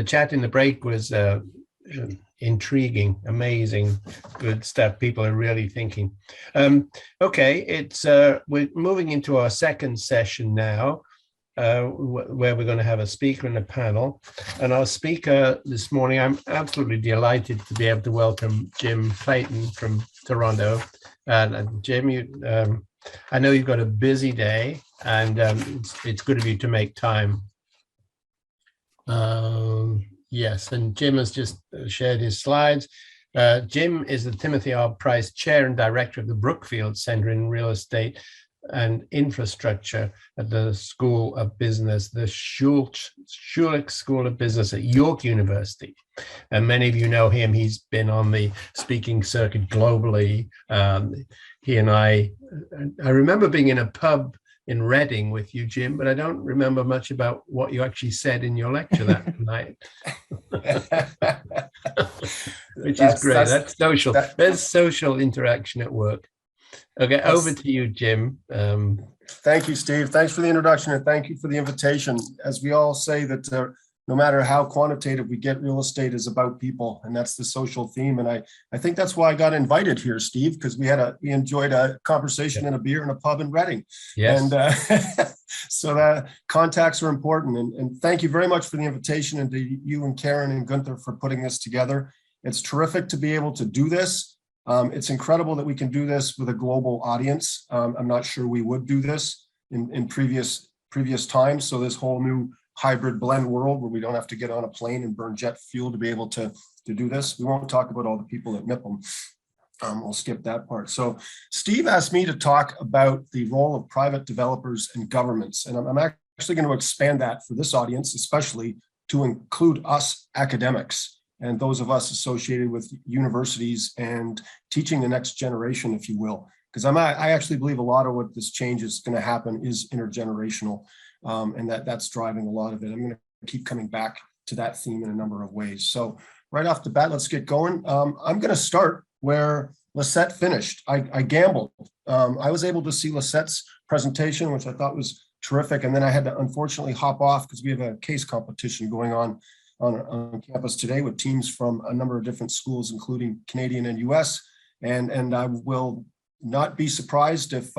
the chat in the break was intriguing, amazing, good stuff. People are really thinking. Okay, it's we're moving into our second session now, where we're going to have a speaker and a panel. And our speaker this morning, I'm absolutely delighted to be able to welcome Jim Clayton from Toronto. And Jim, I know you've got a busy day, and it's good of you to make time. Yes, and Jim has just shared his slides. Jim is the Timothy R. Price Chair and Director of the Brookfield Center in Real Estate and Infrastructure at the School of Business, the Schulich School of Business at York University. And many of you know him. He's been on the speaking circuit globally. He and I remember being in a pub in Reading with you, Jim, but I don't remember much about what you actually said in your lecture that night. Which is great. That's social. There's social interaction at work. Okay, over to you, Jim. Thank you, Steve. Thanks for the introduction, and thank you for the invitation. As we all say that no matter how quantitative we get, real estate is about people, and that's the social theme. And I think that's why I got invited here, Steve, because we enjoyed a conversation and a beer in a pub in Reading. Yes. And so that contacts are important. And thank you very much for the invitation, and to you and Karen and Gunther for putting this together. It's terrific to be able to do this. It's incredible that we can do this with a global audience. I'm not sure we would do this in previous times. So this whole new hybrid blend world where we don't have to get on a plane and burn jet fuel to be able to do this. We won't talk about all the people that nip them. We'll skip that part. So Steve asked me to talk about the role of private developers and governments. And I'm actually going to expand that for this audience, especially to include us academics and those of us associated with universities and teaching the next generation, if you will. Because I actually believe a lot of what this change is going to happen is intergenerational. And that's driving a lot of it. I'm going to keep coming back to that theme in a number of ways. So right off the bat, let's get going. I'm going to start where Lisette finished. I gambled. I was able to see Lisette's presentation, which I thought was terrific. And then I had to unfortunately hop off because we have a case competition going on campus today with teams from a number of different schools, including Canadian and US. And I will not be surprised if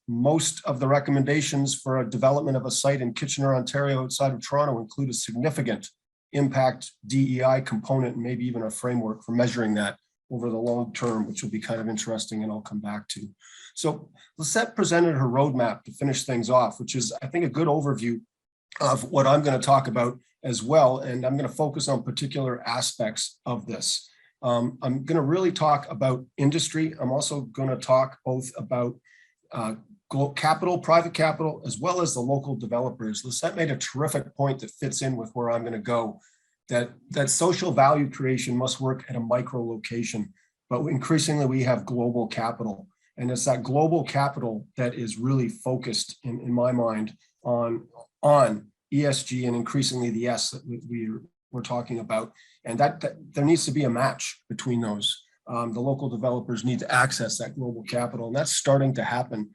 most of the recommendations for a development of a site in Kitchener, Ontario, outside of Toronto, include a significant impact DEI component, and maybe even a framework for measuring that over the long term, which will be kind of interesting, and I'll come back to. So Lisette presented her roadmap to finish things off, which is, I think, a good overview of what I'm going to talk about as well, and I'm going to focus on particular aspects of this. I'm going to really talk about industry. I'm also going to talk both about capital, private capital, as well as the local developers. Lisette made a terrific point that fits in with where I'm going to go, that social value creation must work at a micro location, but increasingly we have global capital. And it's that global capital that is really focused, in my mind, on ESG and increasingly the S that we're talking about. And that there needs to be a match between those. The local developers need to access that global capital, and that's starting to happen,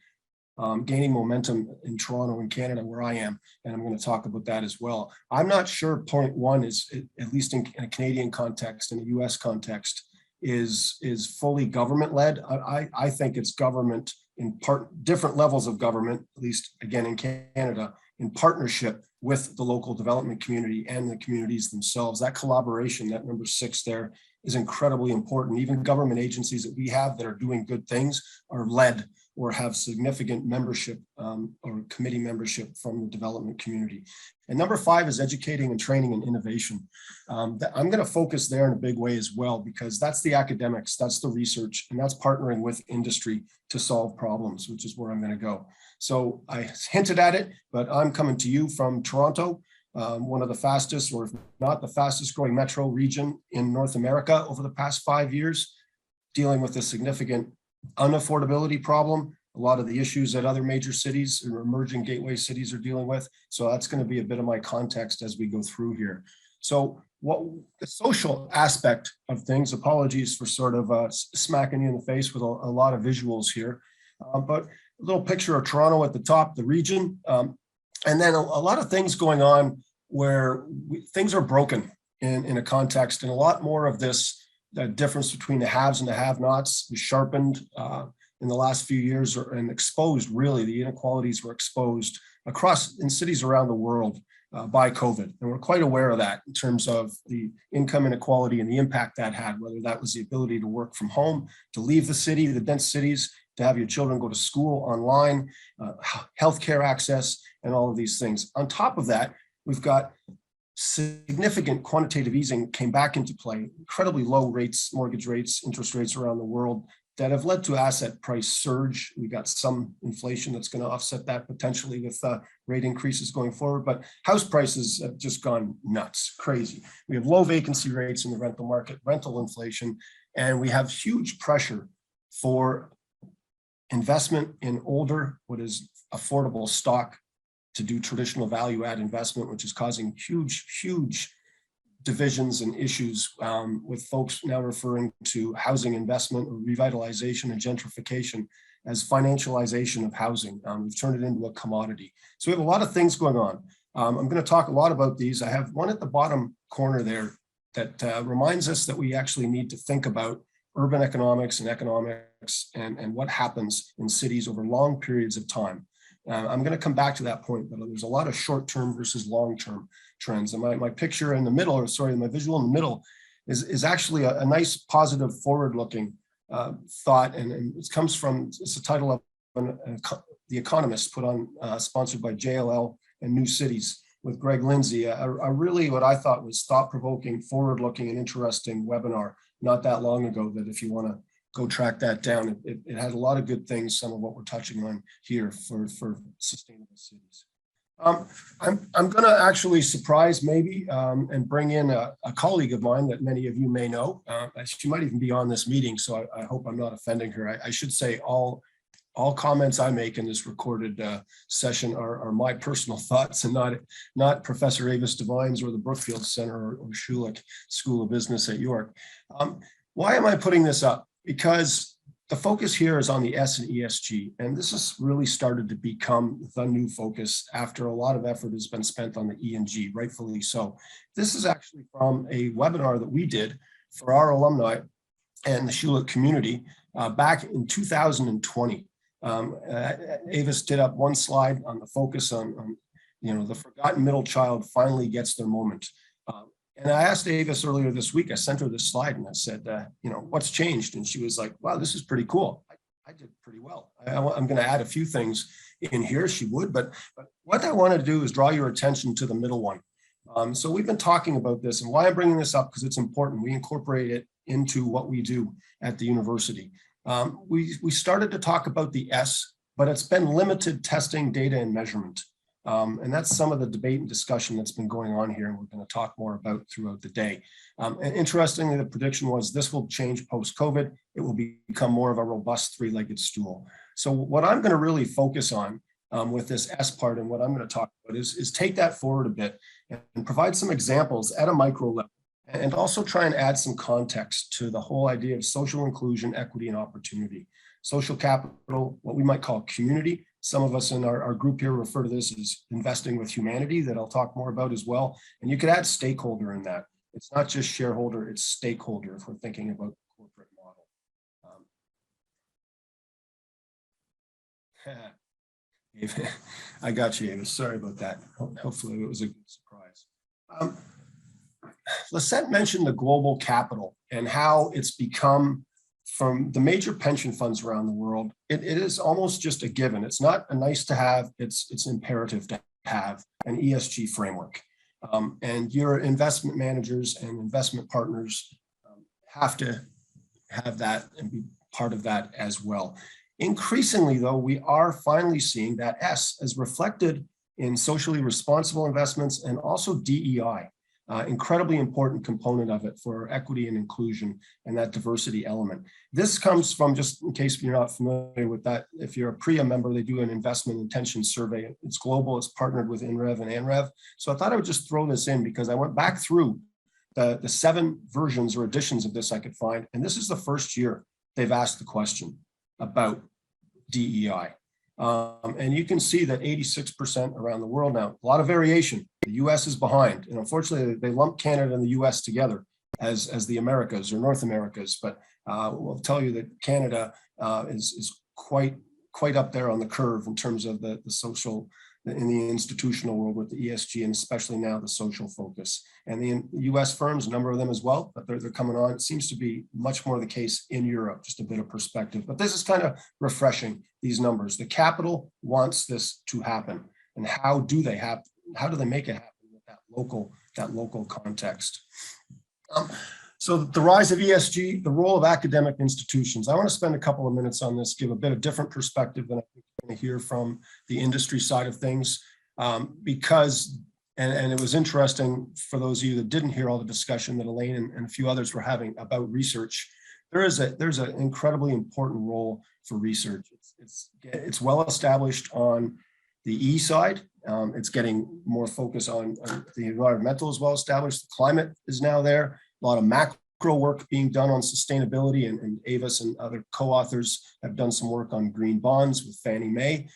gaining momentum in Toronto and Canada, where I am, and I'm going to talk about that as well. I'm not sure point one is, at least in a Canadian context, in a US context, is fully government-led. I think it's government in different levels of government, at least again in Canada, in partnership with the local development community and the communities themselves. That collaboration, that number 6 there, is incredibly important. Even government agencies that we have that are doing good things are led or have significant membership or committee membership from the development community. And number 5 is educating and training and innovation. I'm going to focus there in a big way as well, because that's the academics, that's the research, and that's partnering with industry to solve problems, which is where I'm going to go. So I hinted at it, but I'm coming to you from Toronto, one of the fastest, or if not the fastest growing metro region in North America over the past 5 years, dealing with a significant unaffordability problem, a lot of the issues that other major cities or emerging gateway cities are dealing with. So that's going to be a bit of my context as we go through here. So what the social aspect of things, apologies for sort of smacking you in the face with a lot of visuals here, but a little picture of Toronto at the top, the region, and then a lot of things going on where things are broken in a context, and a lot more of this difference between the haves and the have-nots was sharpened in the last few years, and exposed, really, the inequalities were exposed in cities around the world by COVID. And we're quite aware of that in terms of the income inequality and the impact that had, whether that was the ability to work from home, to leave the city, the dense cities, to have your children go to school online, healthcare access, and all of these things. On top of that, we've got significant quantitative easing came back into play, incredibly low rates, mortgage rates, interest rates around the world that have led to asset price surge. We got some inflation that's going to offset that potentially with rate increases going forward, but house prices have just gone nuts, crazy. We have low vacancy rates in the rental market, rental inflation, and we have huge pressure for investment in older, what is affordable stock to do traditional value add investment, which is causing huge divisions and issues with folks now referring to housing investment or revitalization and gentrification as financialization of housing. We've turned it into a commodity. So we have a lot of things going on. I'm going to talk a lot about these. I have one at the bottom corner there that reminds us that we actually need to think about urban economics and what happens in cities over long periods of time. I'm going to come back to that point, but there's a lot of short-term versus long-term trends. And my picture in the middle, or sorry, my visual in the middle is actually a nice, positive, forward-looking thought. And it comes from, it's the title of The Economist, put on, sponsored by JLL and New Cities with Greg Lindsay, a really what I thought was thought-provoking, forward-looking, and interesting webinar not that long ago, that if you want to go track that down, it had a lot of good things, some of what we're touching on here for sustainable cities. I'm going to actually surprise maybe and bring in a colleague of mine that many of you may know. She might even be on this meeting, so I hope I'm not offending her. I should say all comments I make in this recorded session are my personal thoughts, and not Professor Avis Devine's or the Brookfield Center or Schulich School of Business at York. Why am I putting this up? Because the focus here is on the S and ESG, and this has really started to become the new focus after a lot of effort has been spent on the E and G, rightfully so. This is actually from a webinar that we did for our alumni and the Schulich community back in 2020. Avis did up one slide on the focus on the forgotten middle child finally gets their moment. And I asked Avis earlier this week, I sent her this slide and I said, what's changed? And she was like, wow, this is pretty cool. I did pretty well. I'm going to add a few things in here. She would, but what I want to do is draw your attention to the middle one. So we've been talking about this, and why I'm bringing this up, because it's important. We incorporate it into what we do at the university. We started to talk about the S, but it's been limited testing, data, and measurement. And that's some of the debate and discussion that's been going on here, and we're going to talk more about throughout the day. And interestingly, the prediction was this will change post-COVID. It will become more of a robust three-legged stool. So what I'm going to really focus on with this S part, and what I'm going to talk about is take that forward a bit and provide some examples at a micro level, and also try and add some context to the whole idea of social inclusion, equity, and opportunity. Social capital, what we might call community. Some of us in our group here refer to this as investing with humanity, that I'll talk more about as well. And you could add stakeholder in that. It's not just shareholder, it's stakeholder if we're thinking about the corporate model. I got you, Ava. Sorry about that. Hopefully it was a good surprise. Lisette mentioned the global capital and how it's become, from the major pension funds around the world, it is almost just a given. It's not a nice to have, it's imperative to have an ESG framework. And your investment managers and investment partners have to have that and be part of that as well. Increasingly, though, we are finally seeing that S as reflected in socially responsible investments and also DEI. Incredibly important component of it for equity and inclusion and that diversity element. This comes from, just in case you're not familiar with that, if you're a PRIA member, they do an investment intention survey. It's global, it's partnered with INREV and ANREV. So I thought I would just throw this in because I went back through the 7 versions or editions of this I could find. And this is the first year they've asked the question about DEI. And you can see that 86% around the world now. A lot of variation. The US is behind. And unfortunately, they lump Canada and the US together as the Americas or North Americas. But we'll tell you that Canada is quite up there on the curve in terms of the social, in the institutional world with the ESG, and especially now the social focus. And the US firms, a number of them as well, but they're coming on. It seems to be much more the case in Europe, just a bit of perspective. But this is kind of refreshing, these numbers. The capital wants this to happen. And how do they happen? How do they make it happen with that local context? So the rise of ESG, the role of academic institutions. I want to spend a couple of minutes on this, give a bit of different perspective than I think you're going to hear from the industry side of things, because, and it was interesting for those of you that didn't hear all the discussion that Elaine and a few others were having about research. There's an incredibly important role for research. It's well established on the E side. It's getting more focus on the environmental as well established. The climate is now there. A lot of macro work being done on sustainability, and Avis and other co-authors have done some work on green bonds with Fannie Mae.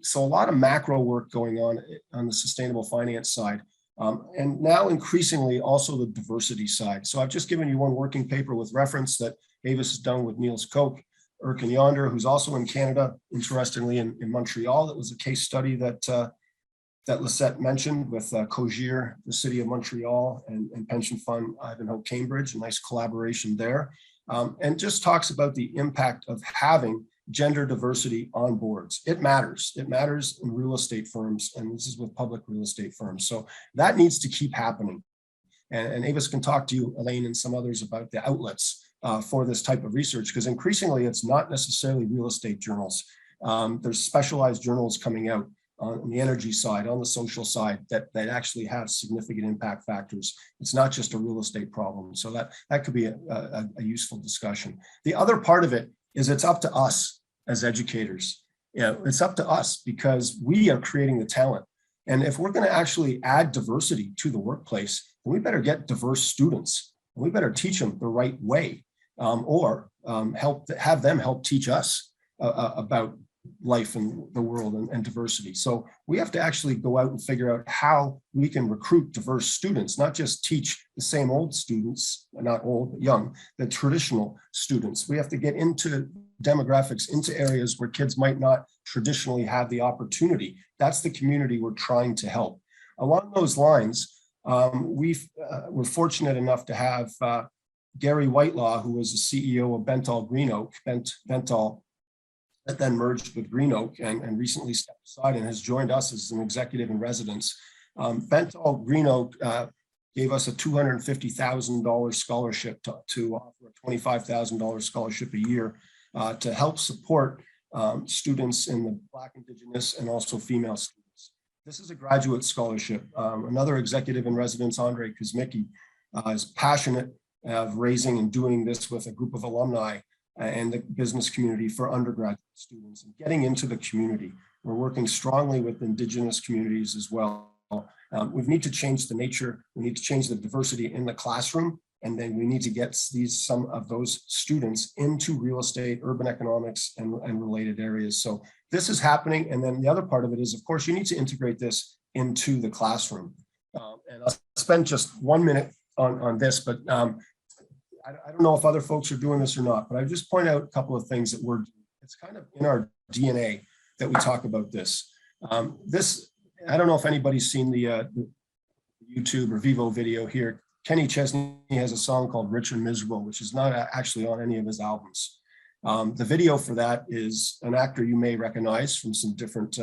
So a lot of macro work going on the sustainable finance side. And now increasingly also the diversity side. So I've just given you one working paper with reference that Avis has done with Niels Koch, Erkin Yonder, who's also in Canada, interestingly in Montreal. That was a case study that Lisette mentioned with Cogir, the city of Montreal, and pension fund Ivanhoe Cambridge, a nice collaboration there. And just talks about the impact of having gender diversity on boards. It matters. It matters in real estate firms, and this is with public real estate firms. So that needs to keep happening. And Avis can talk to you, Elaine, and some others about the outlets for this type of research, because increasingly it's not necessarily real estate journals. There's specialized journals coming out on the energy side, on the social side, that actually have significant impact factors. It's not just a real estate problem. So that could be a useful discussion. The other part of it is it's up to us as educators. It's up to us because we are creating the talent. And if we're going to actually add diversity to the workplace, then we better get diverse students. And we better teach them the right way, or have them help teach us about life and the world and diversity. So we have to actually go out and figure out how we can recruit diverse students, not just teach the same old students, not old, but young, the traditional students. We have to get into demographics, into areas where kids might not traditionally have the opportunity. That's the community we're trying to help. Along those lines, we're fortunate enough to have Gary Whitelaw, who was the CEO of Bentall Green Oak, Bentall, that then merged with Green Oak and recently stepped aside and has joined us as an executive in residence. Bentall Green Oak gave us a $250,000 scholarship to offer a $25,000 scholarship a year to help support students in the Black, Indigenous, and also female students. This is a graduate scholarship. Another executive in residence, Andre Kuzmicki, is passionate of raising and doing this with a group of alumni and the business community for undergraduate students and getting into the community. We're working strongly with Indigenous communities as well. We need to change the nature. We need to change the diversity in the classroom. And then we need to get some of those students into real estate, urban economics, and related areas. So this is happening. And then the other part of it is, of course, you need to integrate this into the classroom. And I'll spend just 1 minute on this, but I don't know if other folks are doing this or not, but I just point out a couple of things that we're doing. It's kind of in our DNA that we talk about this. I don't know if anybody's seen the YouTube or Vivo video here. Kenny Chesney has a song called Rich and Miserable, which is not actually on any of his albums. The video for that is an actor you may recognize from some different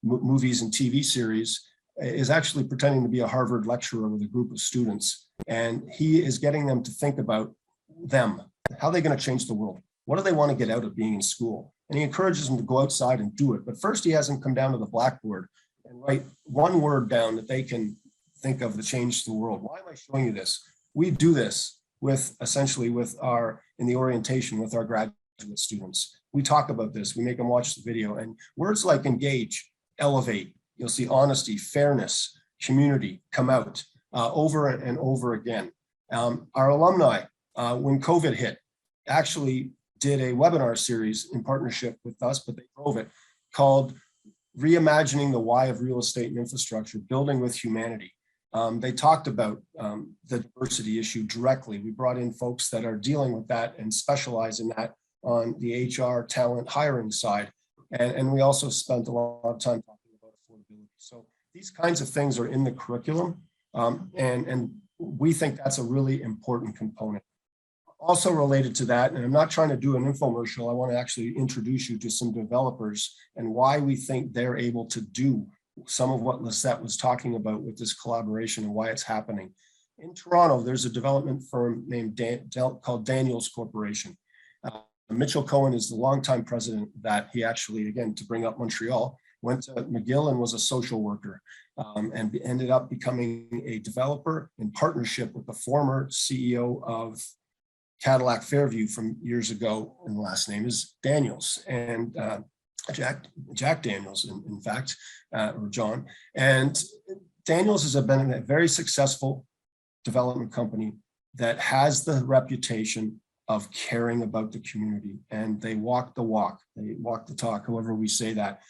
movies and TV series, is actually pretending to be a Harvard lecturer with a group of students. And he is getting them to think about them. How are they going to change the world? What do they want to get out of being in school? And he encourages them to go outside and do it. But first he has them come down to the blackboard and write one word down that they can think of to change the world. Why am I showing you this? We do this with essentially in the orientation with our graduate students. We talk about this, we make them watch the video, and words like engage, elevate, you'll see honesty, fairness, community come out over and over again. Our alumni, when COVID hit, actually did a webinar series in partnership with us, but they drove it called Reimagining the Why of Real Estate and Infrastructure, Building with Humanity. They talked about the diversity issue directly. We brought in folks that are dealing with that and specialize in that on the HR talent hiring side. And we also spent a lot of time talking about affordability. So these kinds of things are in the curriculum. And we think that's a really important component. Also related to that, and I'm not trying to do an infomercial, I want to actually introduce you to some developers and why we think they're able to do some of what Lisette was talking about with this collaboration and why it's happening. In Toronto, there's a development firm named called Daniels Corporation. Mitchell Cohen is the longtime president of that. He actually, again, to bring up Montreal, went to McGill and was a social worker and ended up becoming a developer in partnership with the former CEO of Cadillac Fairview from years ago, and the last name is Daniels, and Jack Daniels, in fact, or John. And Daniels has been a very successful development company that has the reputation of caring about the community, and they walk the walk, they walk the talk, however we say that.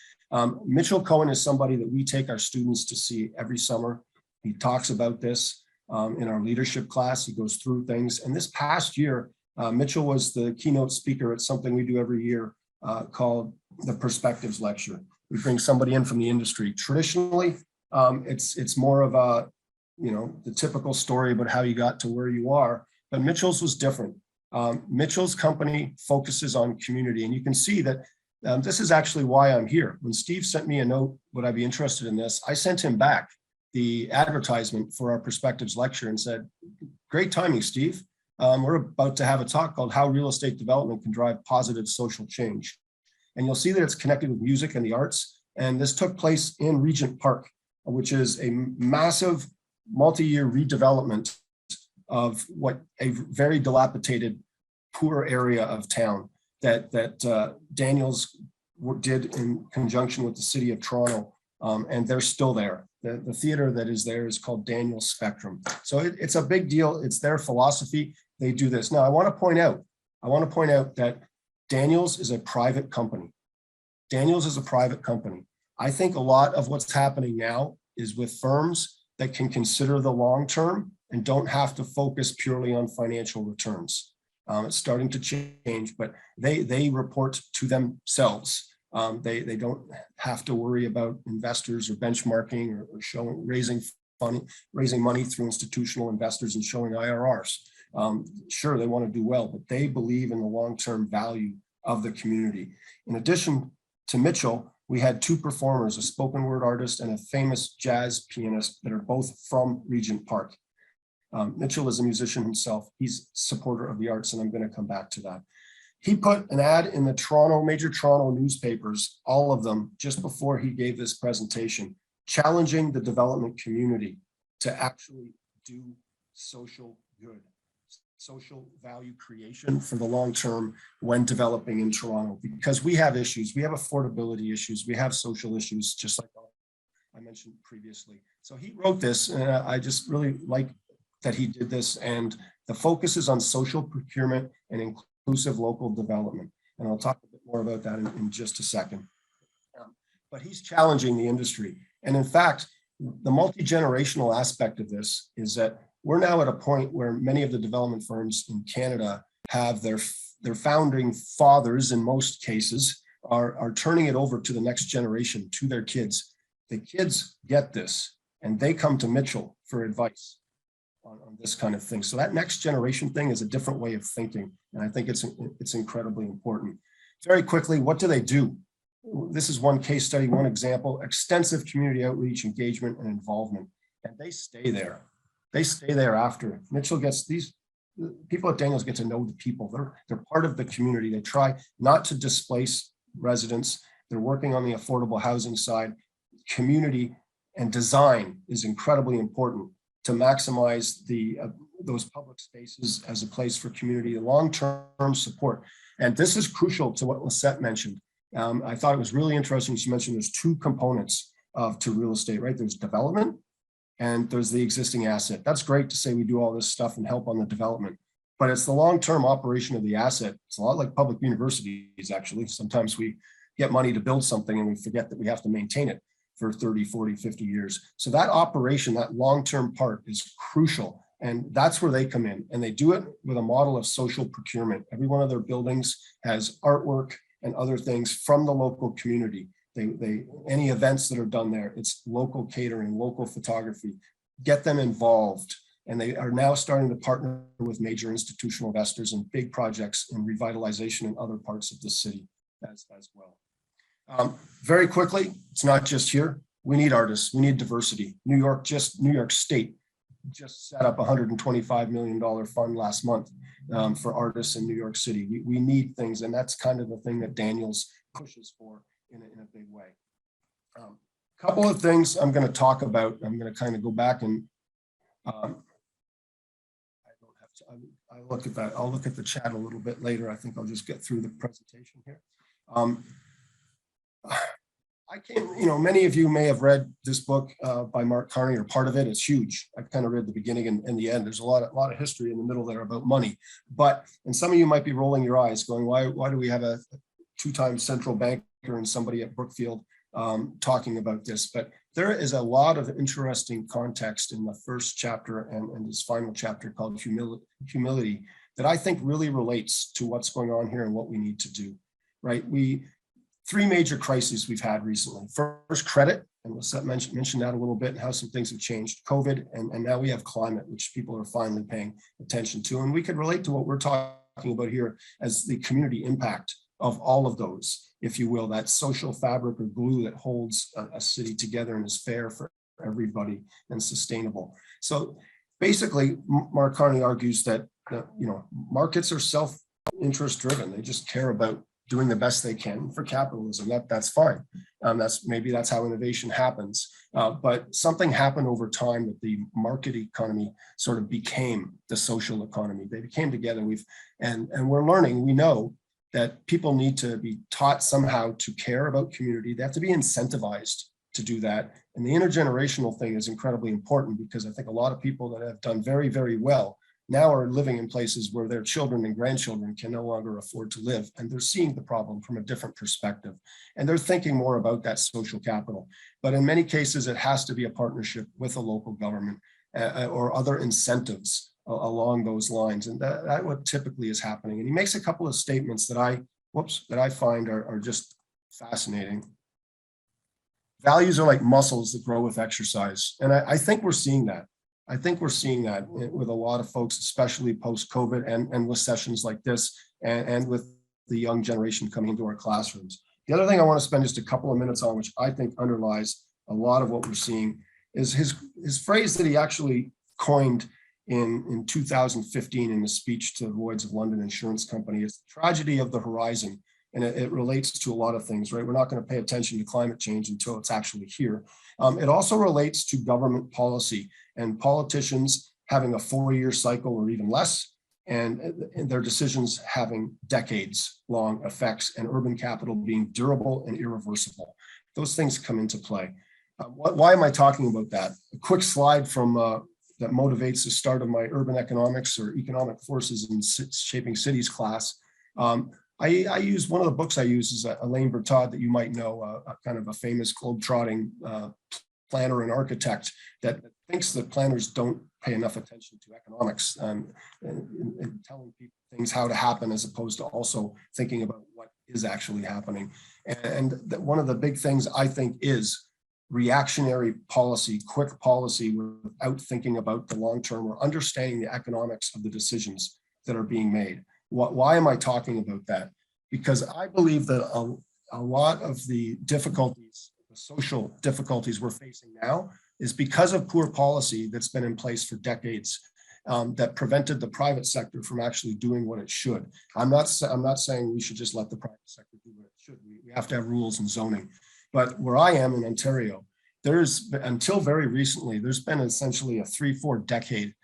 Mitchell Cohen is somebody that we take our students to see every summer. He talks about this in our leadership class. He goes through things. And this past year, Mitchell was the keynote speaker at something we do every year called the Perspectives Lecture. We bring somebody in from the industry. Traditionally, it's more of a, the typical story about how you got to where you are, but Mitchell's was different. Mitchell's company focuses on community, and you can see that this is actually why I'm here. When Steve sent me a note, would I be interested in this? I sent him back the advertisement for our Perspectives Lecture and said, great timing, Steve. We're about to have a talk called How Real Estate Development Can Drive Positive Social Change. And you'll see that it's connected with music and the arts. And this took place in Regent Park, which is a massive multi-year redevelopment of what a very dilapidated, poor area of town that Daniels did in conjunction with the city of Toronto. And they're still there. The theater that is there is called Daniels Spectrum. So it's a big deal. It's their philosophy. They do this. Now, I want to point out that Daniels is a private company. Daniels is a private company. I think a lot of what's happening now is with firms that can consider the long term and don't have to focus purely on financial returns. It's starting to change, but they report to themselves. They don't have to worry about investors or benchmarking or raising money through institutional investors and showing IRRs. Sure, they want to do well, but they believe in the long-term value of the community. In addition to Mitchell, we had two performers, a spoken word artist and a famous jazz pianist that are both from Regent Park. Mitchell is a musician himself. He's a supporter of the arts, and I'm going to come back to that. He put an ad in the major Toronto newspapers, all of them, just before he gave this presentation, challenging the development community to actually do social good, social value creation for the long term when developing in Toronto, because we have issues. We have affordability issues. We have social issues, just like I mentioned previously. So he wrote this, and I just really like that he did this, and the focus is on social procurement and inclusive local development. And I'll talk a bit more about that in just a second. But he's challenging the industry. And in fact, the multi-generational aspect of this is that we're now at a point where many of the development firms in Canada have their founding fathers, in most cases, are turning it over to the next generation, to their kids. The kids get this, and they come to Mitchell for advice on this kind of thing. So that next generation thing is a different way of thinking. And I think it's incredibly important. Very quickly, what do they do? This is one case study, one example: extensive community outreach, engagement, and involvement. And they stay there. They stay there after. Mitchell gets these people at Daniels get to know the people. They're part of the community. They try not to displace residents. They're working on the affordable housing side. Community and design is incredibly important to maximize those public spaces as a place for community long-term support. And this is crucial to what Lisette mentioned. I thought it was really interesting. She mentioned there's two components to real estate, right? There's development and there's the existing asset. That's great to say we do all this stuff and help on the development, but it's the long-term operation of the asset. It's a lot like public universities, actually. Sometimes we get money to build something and we forget that we have to maintain it for 30, 40, 50 years. So that operation, that long-term part is crucial. And that's where they come in. And they do it with a model of social procurement. Every one of their buildings has artwork and other things from the local community. Any events that are done there, it's local catering, local photography, get them involved. And they are now starting to partner with major institutional investors in big projects in revitalization in other parts of the city as well. Very quickly, it's not just here. We need artists, we need diversity. New York State just set up a $125 million fund last month for artists in New York City. We need things, and that's kind of the thing that Daniels pushes for in a big way. Couple of things I'm going to talk about. I'm going to kind of go back and I'll look at that. I'll look at the chat a little bit later. I think I'll just get through the presentation here. Many of you may have read this book by Mark Carney, or part of it. It's huge. I kind of read the beginning and the end. There's a lot of history in the middle there about money. And some of you might be rolling your eyes going, why do we have a two-time central banker and somebody at Brookfield talking about this? But there is a lot of interesting context in the first chapter and his final chapter called Humility that I think really relates to what's going on here and what we need to do, right? Three major crises we've had recently. First, credit, and Lisette mentioned that a little bit, and how some things have changed. COVID, and now we have climate, which people are finally paying attention to. And we could relate to what we're talking about here as the community impact of all of those, if you will, that social fabric or glue that holds a city together and is fair for everybody and sustainable. So basically, Mark Carney argues that markets are self-interest driven. They just care about doing the best they can for capitalism. That's fine. That's how innovation happens. But something happened over time that the market economy sort of became the social economy. They became together. And we're learning. We know that people need to be taught somehow to care about community. They have to be incentivized to do that. And the intergenerational thing is incredibly important, because I think a lot of people that have done very, very well now are living in places where their children and grandchildren can no longer afford to live. And they're seeing the problem from a different perspective. And they're thinking more about that social capital. But in many cases, it has to be a partnership with a local government or other incentives along those lines. And that's what typically is happening. And he makes a couple of statements that I find are just fascinating. Values are like muscles that grow with exercise. And I think we're seeing that. I think we're seeing that with a lot of folks, especially post-COVID and with sessions like this and with the young generation coming into our classrooms. The other thing I want to spend just a couple of minutes on, which I think underlies a lot of what we're seeing, is his phrase that he actually coined in 2015 in a speech to the Lloyd's of London Insurance Company. It's the tragedy of the horizon. And it relates to a lot of things, right? We're not going to pay attention to climate change until it's actually here. It also relates to government policy and politicians having a 4-year cycle or even less, and their decisions having decades-long effects, and urban capital being durable and irreversible. Those things come into play. Why am I talking about that? A quick slide from that motivates the start of my urban economics or economic forces in shaping cities class. I use one of the books I use is Alain Berthaud, that you might know, kind of a famous globetrotting planner and architect that thinks that planners don't pay enough attention to economics and telling people things how to happen, as opposed to also thinking about what is actually happening. And one of the big things I think is reactionary policy, quick policy without thinking about the long term or understanding the economics of the decisions that are being made. Why am I talking about that? Because I believe that a lot of the difficulties, the social difficulties we're facing now, is because of poor policy that's been in place for decades that prevented the private sector from actually doing what it should. I'm not saying we should just let the private sector do what it should. We have to have rules and zoning. But where I am in Ontario, until very recently, there's been essentially a 3-4 decade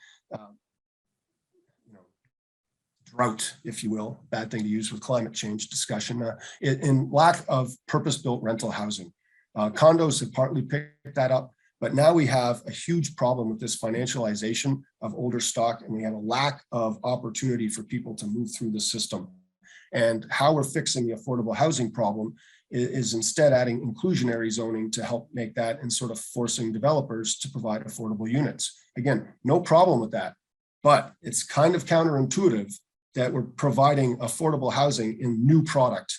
drought, if you will, bad thing to use with climate change discussion, in lack of purpose-built rental housing. Condos have partly picked that up, but now we have a huge problem with this financialization of older stock, and we have a lack of opportunity for people to move through the system. And how we're fixing the affordable housing problem is instead adding inclusionary zoning to help make that and sort of forcing developers to provide affordable units. Again, no problem with that, but it's kind of counterintuitive that we're providing affordable housing in new product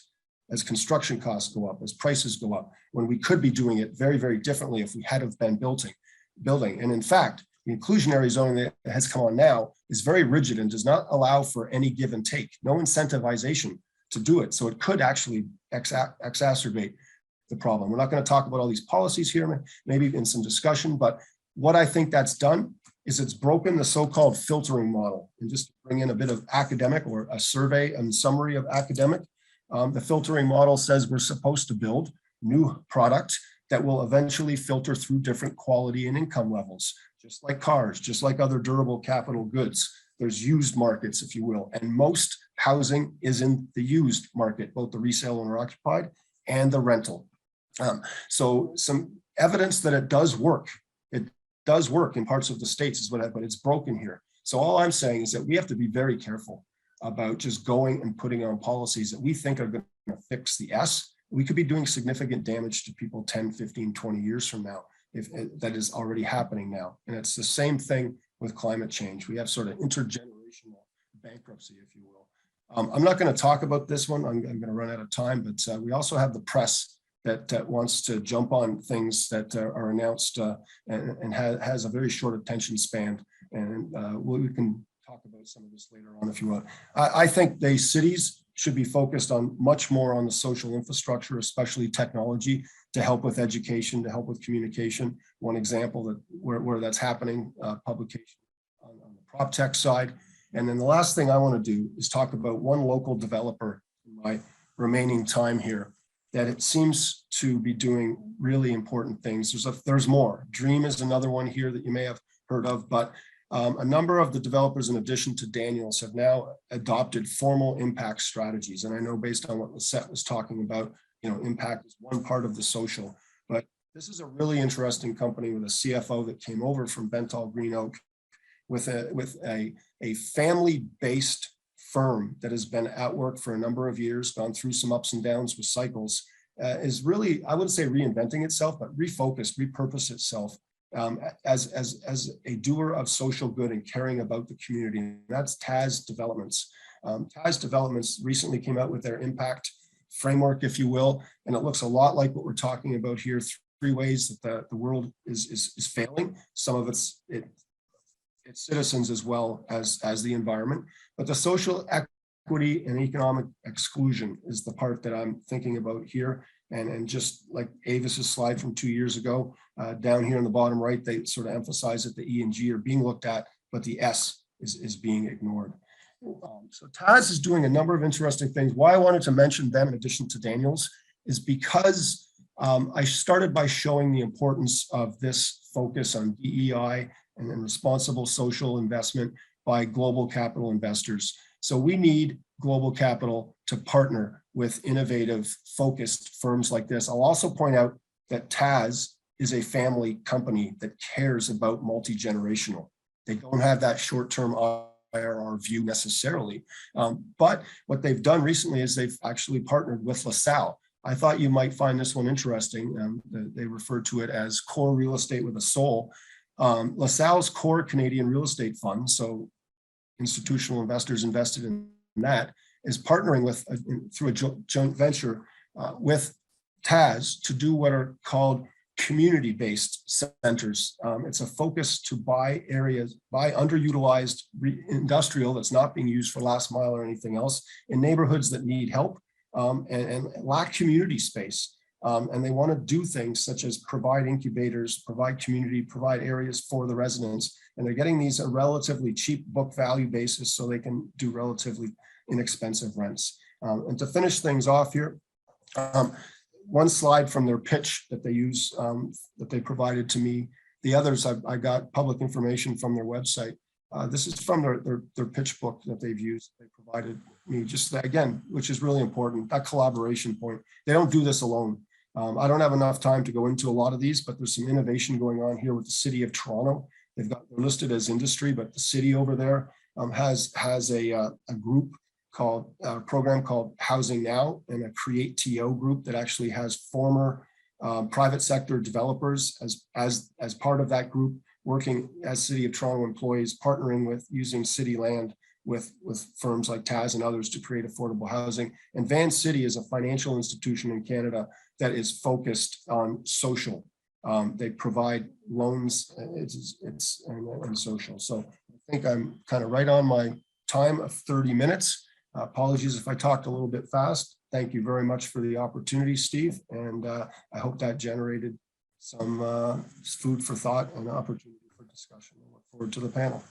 as construction costs go up, as prices go up, when we could be doing it very, very differently if we had have been building. And in fact, the inclusionary zoning that has come on now is very rigid and does not allow for any give and take, no incentivization to do it. So it could actually exacerbate the problem. We're not going to talk about all these policies here, maybe in some discussion, but what I think that's done is it's broken the so-called filtering model. And just to bring in a bit of academic or a survey and summary of academic, the filtering model says we're supposed to build new product that will eventually filter through different quality and income levels, just like cars, just like other durable capital goods. There's used markets, if you will, and most housing is in the used market, both the resale owner occupied and the rental. So some evidence that it does work. It does work in parts of the states is what but it's broken here. So all I'm saying is that we have to be very careful about just going and putting on policies that we think are going to fix the S. We could be doing significant damage to people 10, 15, 20 years from now, if that is already happening now. And it's the same thing with climate change. We have sort of intergenerational bankruptcy, if you will. I'm not going to talk about this one. I'm going to run out of time, but we also have the press that wants to jump on things that are announced and has a very short attention span. And we can talk about some of this later on if you want. I think the cities should be focused on much more on the social infrastructure, especially technology, to help with education, to help with communication. One example that where that's happening, publication on the prop tech side. And then the last thing I want to do is talk about one local developer in my remaining time here that it seems to be doing really important things. There's more. Dream is another one here that you may have heard of, but a number of the developers, in addition to Daniels, have now adopted formal impact strategies. And I know based on what Lisette was talking about, impact is one part of the social, but this is a really interesting company with a CFO that came over from Bentall Green Oak with a family-based firm that has been at work for a number of years, gone through some ups and downs with cycles, is really, I wouldn't say reinventing itself, but refocused, repurpose itself as a doer of social good and caring about the community. And that's TAS Developments. TAS Developments recently came out with their impact framework, if you will, and it looks a lot like what we're talking about here. 3 ways that the world is failing. Some of it's citizens as well as the environment, but the social equity and economic exclusion is the part that I'm thinking about here. And just like Avis's slide from 2 years ago, down here in the bottom right, they sort of emphasize that the E and G are being looked at, but the S is being ignored. So TAS is doing a number of interesting things. Why I wanted to mention them in addition to Daniels is because I started by showing the importance of this focus on DEI and responsible social investment by global capital investors. So we need global capital to partner with innovative, focused firms like this. I'll also point out that TAS is a family company that cares about multi-generational. They don't have that short-term IRR view necessarily. But what they've done recently is they've actually partnered with LaSalle. I thought you might find this one interesting. They refer to it as core real estate with a soul. LaSalle's core Canadian real estate fund, so institutional investors invested in that, is partnering with through a joint venture with TAS to do what are called community-based centers. It's a focus to buy underutilized industrial that's not being used for last mile or anything else in neighborhoods that need help and lack community space. And they want to do things such as provide incubators, provide community, provide areas for the residents. And they're getting these at a relatively cheap book value basis so they can do relatively inexpensive rents. And to finish things off here, one slide from their pitch that they use, that they provided to me. The others, I got public information from their website. This is from their pitch book that they've used. They provided me just that, again, which is really important, that collaboration point. They don't do this alone. I don't have enough time to go into a lot of these, but there's some innovation going on here with the City of Toronto. They're listed as industry, but the city over there has a group program called Housing Now, and a Create TO group that actually has former private sector developers as part of that group, working as City of Toronto employees, partnering with using city land with firms like TAS and others to create affordable housing. And Van City is a financial institution in Canada that is focused on social. They provide loans and social. So I think I'm kind of right on my time of 30 minutes. Apologies if I talked a little bit fast. Thank you very much for the opportunity, Steve. And I hope that generated some food for thought and opportunity for discussion. I look forward to the panel.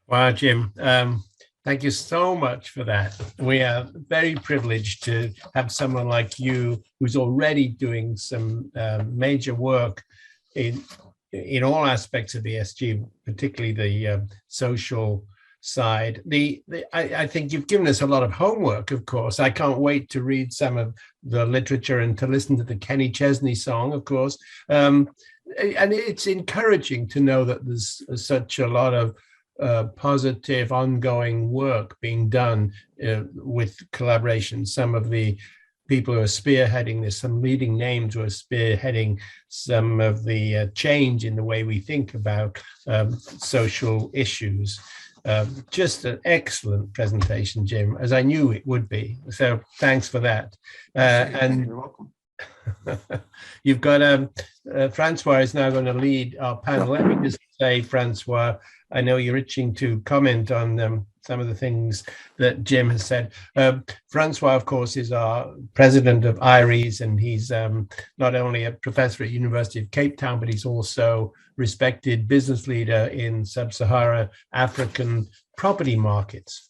Wow, Jim. Thank you so much for that. We are very privileged to have someone like you who's already doing some major work in all aspects of ESG, particularly the social side. I think you've given us a lot of homework, of course. I can't wait to read some of the literature and to listen to the Kenny Chesney song, of course. And it's encouraging to know that there's such a lot of positive ongoing work being done with collaboration. Some of the people who are spearheading this, some leading names who are spearheading some of the change in the way we think about social issues. Just an excellent presentation, Jim, as I knew it would be. So thanks for that. And you're welcome. You've got Francois is now going to lead our panel. Let me just say, Francois, I know you're itching to comment on some of the things that Jim has said. Francois, of course, is our president of IRES, and he's not only a professor at University of Cape Town, but he's also respected business leader in sub-Saharan African property markets.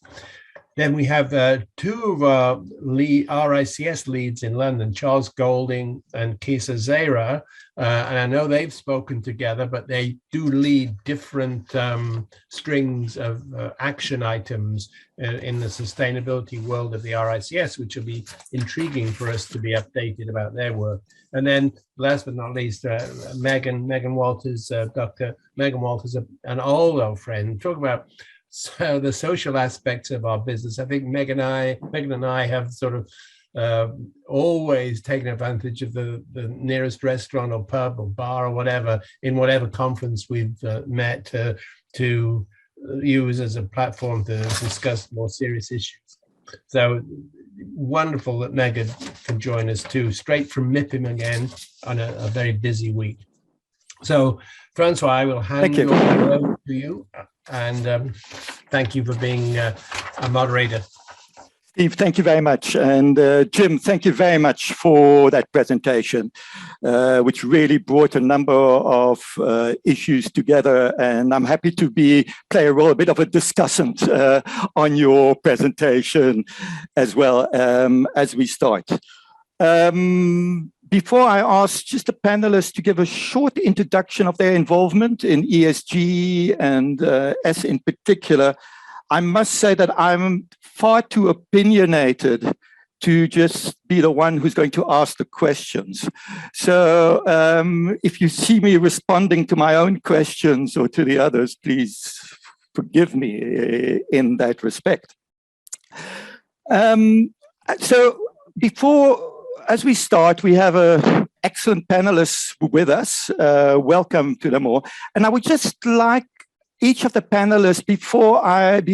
Then we have two of our RICS leads in London, Charles Golding and Kisa Zera. And I know they've spoken together, but they do lead different strings of action items in the sustainability world of the RICS, which will be intriguing for us to be updated about their work. And then last but not least, Megan Walters, Dr. Megan Walters, an old friend, talk about the social aspects of our business. I think Megan and I have sort of always taken advantage of the nearest restaurant or pub or bar or whatever in whatever conference we've met to use as a platform to discuss more serious issues. So wonderful that Megan can join us too, straight from MIPIM again on a very busy week. So Francois, I will hand you over to you. And thank you for being a moderator. Steve, thank you very much. And Jim, thank you very much for that presentation, which really brought a number of issues together. And I'm happy to play a role, a bit of a discussant on your presentation as well as we start. Before I ask just the panelists to give a short introduction of their involvement in ESG and S in particular, I must say that I'm far too opinionated to just be the one who's going to ask the questions. So if you see me responding to my own questions or to the others, please forgive me in that respect. So as we start, we have excellent panelists with us. Welcome to them all. And I would just like each of the panelists,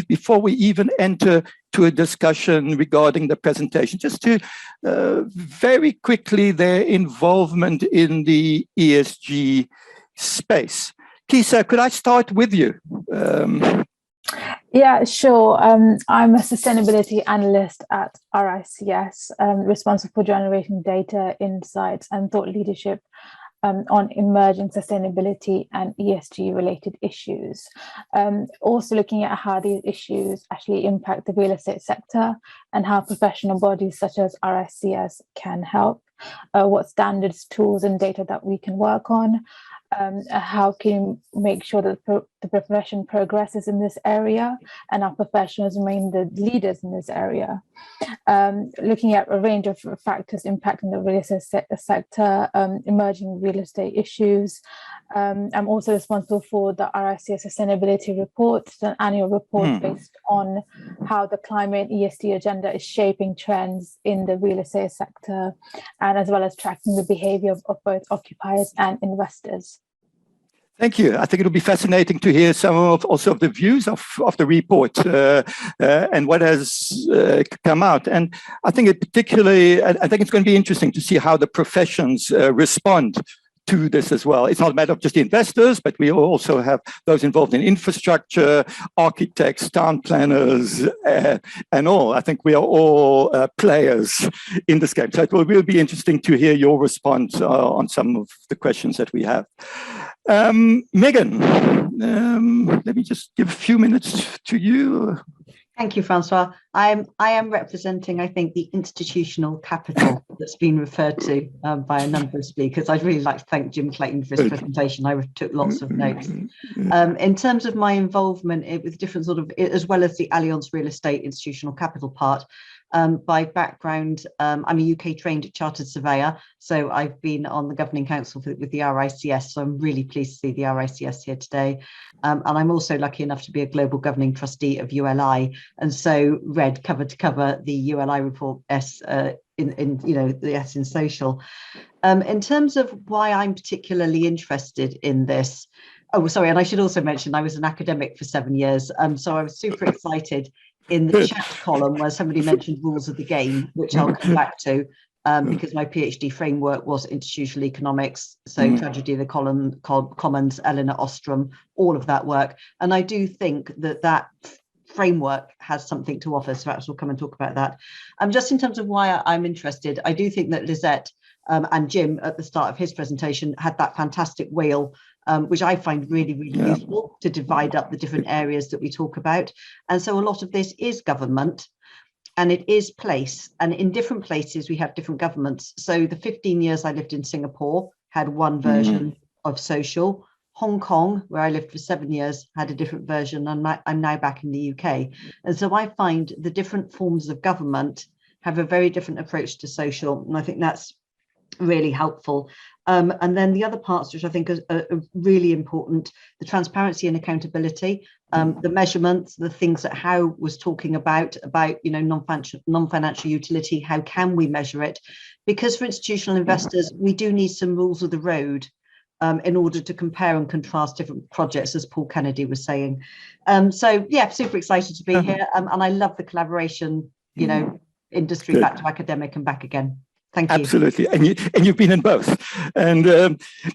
before we even enter to a discussion regarding the presentation, just to very quickly their involvement in the ESG space. Kisa, could I start with you? Yeah, sure. I'm a sustainability analyst at RICS, responsible for generating data, insights, and thought leadership on emerging sustainability and ESG related issues. Also looking at how these issues actually impact the real estate sector and how professional bodies such as RICS can help, what standards, tools, and data that we can work on, how can we make sure that the profession progresses in this area and our professionals remain the leaders in this area. Looking at a range of factors impacting the real estate sector, emerging real estate issues. I'm also responsible for the RICS Sustainability Report, an annual report based on how the climate ESG agenda is shaping trends in the real estate sector, and as well as tracking the behavior of both occupiers and investors. Thank you. I think it'll be fascinating to hear some of also of the views of the report and what has come out. And I think I think it's going to be interesting to see how the professions respond to this as well. It's not a matter of just the investors, but we also have those involved in infrastructure, architects, town planners, and all. I think we are all players in this game. So it will be interesting to hear your response on some of the questions that we have. Megan, let me just give a few minutes to you. Thank you, Francois. I am representing, I think, the institutional capital that's been referred to by a number of speakers. I'd really like to thank Jim Clayton for his presentation. I took lots of notes. In terms of my involvement with different sort of, as well as the Allianz real estate institutional capital part, by background, I'm a UK trained chartered surveyor, so I've been on the governing council with the RICS, so I'm really pleased to see the RICS here today. And I'm also lucky enough to be a global governing trustee of ULI, and so read cover to cover the ULI report S in the S in social. In terms of why I'm particularly interested in this, oh, sorry, and I should also mention I was an academic for 7 years, so I was super excited in the chat column where somebody mentioned rules of the game, which I'll come back to, because my PhD framework was institutional economics, so tragedy of the commons, Eleanor Ostrom, all of that work. And I do think that framework has something to offer, so perhaps we'll come and talk about that. Just in terms of why I'm interested, I do think that Lisette and Jim at the start of his presentation had that fantastic wheel, which I find really, really useful to divide up the different areas that we talk about. And so a lot of this is government and it is place. And in different places, we have different governments. So the 15 years I lived in Singapore had one version of social. Hong Kong, where I lived for 7 years, had a different version. I'm now back in the UK. And so I find the different forms of government have a very different approach to social. And I think that's really helpful. And then the other parts, which I think are really important, the transparency and accountability, the measurements, the things that How was talking about non-financial utility, how can we measure it? Because for institutional investors, we do need some rules of the road in order to compare and contrast different projects, as Paul Kennedy was saying. So yeah, super excited to be here. And I love the collaboration, industry back to academic and back again. Thank you. Absolutely, and you've been in both. And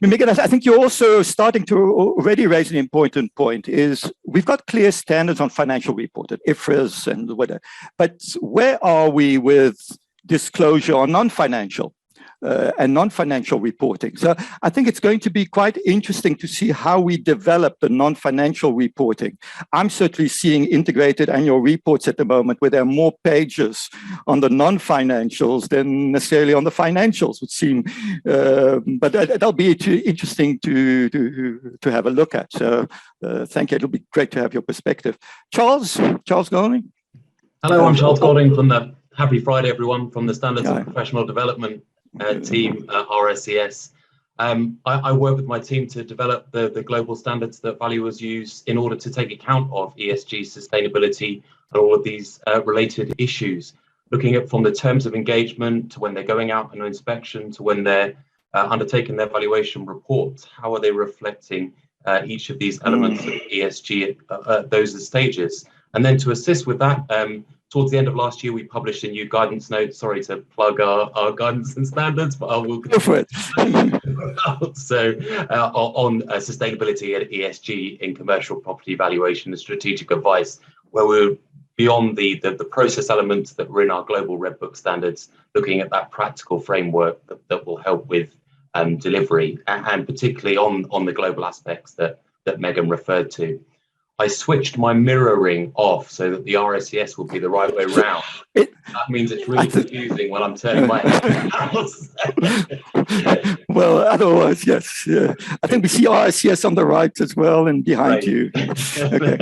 Megan, I think you're also starting to already raise an important point. Is we've got clear standards on financial reporting, IFRS and whatever, but where are we with disclosure on non-financial and non-financial reporting? So I think it's going to be quite interesting to see how we develop the non-financial reporting. I'm certainly seeing integrated annual reports at the moment where there are more pages on the non-financials than necessarily on the financials, would seem. But that'll be interesting to have a look at. So thank you. It'll be great to have your perspective. Charles Golding. Hello, I'm Charles Golding from the Happy Friday, everyone, from the Standards and Professional Development team at RICS. I work with my team to develop the global standards that valuers use in order to take account of ESG, sustainability, and all of these related issues, looking at from the terms of engagement to when they're going out on an inspection to when they're undertaking their valuation reports. How are they reflecting each of these elements of ESG at those stages? And then to assist with that, towards the end of last year, we published a new guidance note. Sorry to plug our guidance and standards, but I will go for it. So on sustainability and ESG in commercial property valuation and strategic advice, where we're beyond the process elements that were in our global Red Book standards, looking at that practical framework that will help with delivery, and particularly on the global aspects that Megan referred to. I switched my mirroring off so that the RSES will be the right way round. That means it's really confusing when I'm turning my head around. Well, otherwise, yes. I think we see RSES on the right as well and behind you. Okay.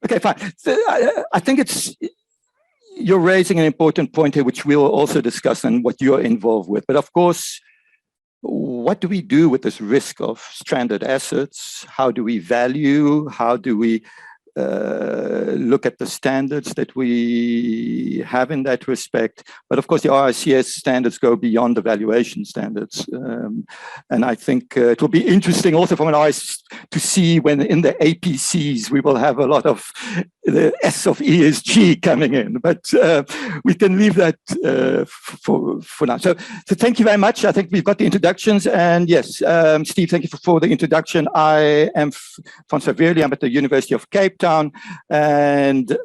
Okay, fine. So I think you're raising an important point here, which we'll also discuss and what you're involved with. But of course, what do we do with this risk of stranded assets? How do we value? How do we look at the standards that we have in that respect? But of course, the RICS standards go beyond the valuation standards. And I think it will be interesting also from an IRES to see when in the APCs, we will have a lot of the S of ESG coming in, but we can leave that for now. So thank you very much. I think we've got the introductions, and yes, Steve, thank you for the introduction. I am Francois Veerle. I'm at the University of Cape Town, and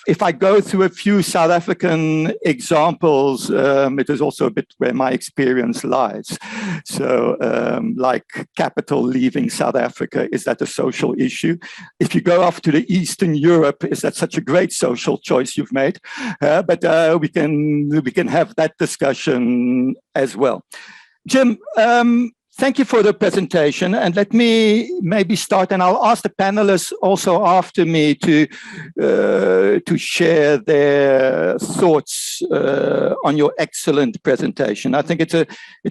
if I go through a few South African examples, it is also a bit where my experience lies. So like capital leaving South Africa, is that a social issue? If you go off to the Eastern Europe, is that such a great social choice you've made? But we can have that discussion as well. Jim, thank you for the presentation, and let me maybe start, and I'll ask the panelists also after me to share their thoughts on your excellent presentation. I think it's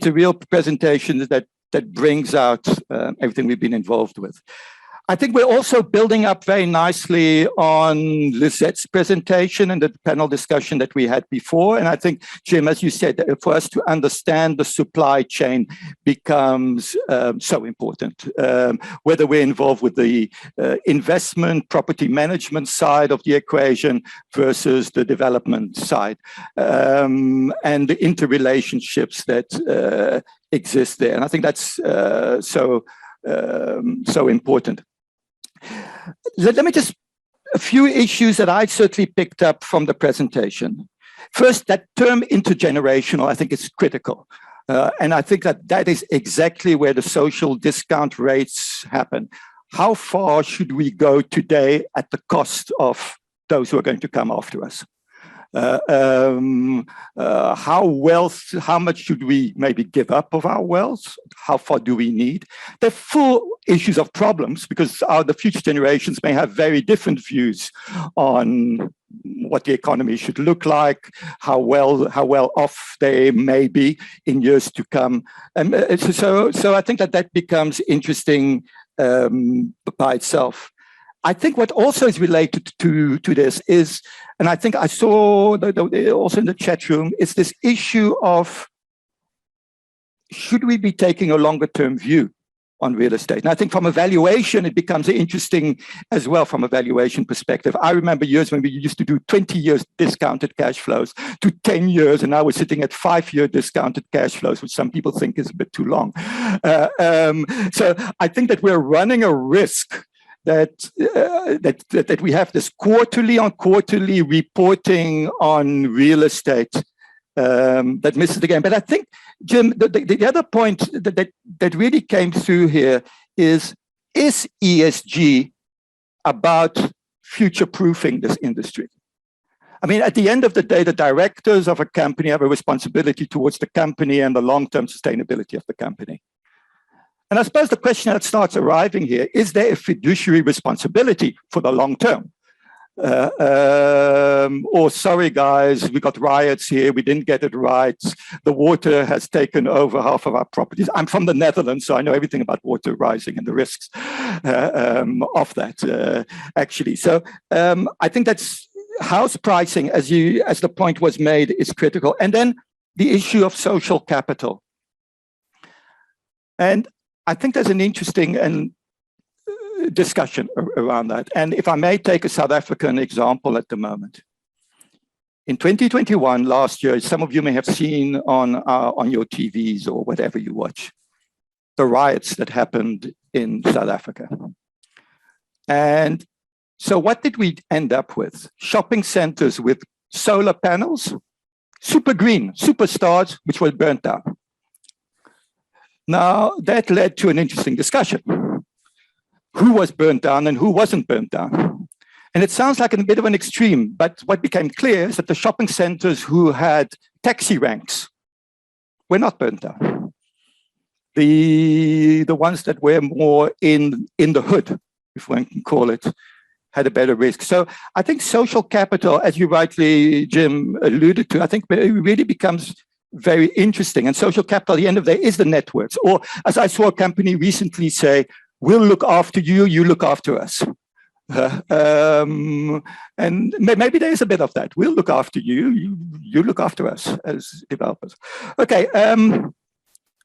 a real presentation that brings out everything we've been involved with. I think we're also building up very nicely on Lizette's presentation and the panel discussion that we had before. And I think, Jim, as you said, for us to understand the supply chain becomes so important, whether we're involved with the investment, property management side of the equation versus the development side, and the interrelationships that exist there. And I think that's so important. Let me just, a few issues that I certainly picked up from the presentation. First, that term intergenerational, I think is critical. And I think that is exactly where the social discount rates happen. How far should we go today at the cost of those who are going to come after us? How much should we maybe give up of our wealth? How far do we need? They're full issues of problems because the future generations may have very different views on what the economy should look like, how well off they may be in years to come. So I think that becomes interesting by itself. I think what also is related to this is, and I think I saw also in the chat room, is this issue of should we be taking a longer term view on real estate? And I think from a valuation, it becomes interesting as well from a valuation perspective. I remember years when we used to do 20 years discounted cash flows to 10 years, and now we're sitting at 5-year discounted cash flows, which some people think is a bit too long. So I think that we're running a risk that we have this quarterly reporting on real estate that misses the game. But I think, Jim, the other point that really came through here is ESG about future-proofing this industry? I mean, at the end of the day, the directors of a company have a responsibility towards the company and the long-term sustainability of the company. And I suppose the question that starts arriving here, is there a fiduciary responsibility for the long term? Or sorry, guys, we got riots here, we didn't get it right. The water has taken over half of our properties. I'm from the Netherlands, so I know everything about water rising and the risks of that, actually. So I think that's house pricing, as the point was made, is critical. And then the issue of social capital. And I think there's an interesting discussion around that. And if I may take a South African example at the moment. In 2021, last year, some of you may have seen on your TVs or whatever you watch, the riots that happened in South Africa. And so what did we end up with? Shopping centers with solar panels, super green, superstars, which were burnt down. Now, that led to an interesting discussion. who was burnt down and who wasn't burnt down. And it sounds like a bit of an extreme, but what became clear is that the shopping centers who had taxi ranks were not burnt down. The ones that were more in the hood, if one can call it, had a better risk. So I think social capital, as you rightly, Jim, alluded to, I think it really becomes very interesting. And social capital, at the end of the day, is the networks. Or as I saw a company recently say, we'll look after you, you look after us. And maybe there is a bit of that. We'll look after you, you look after us as developers. Okay.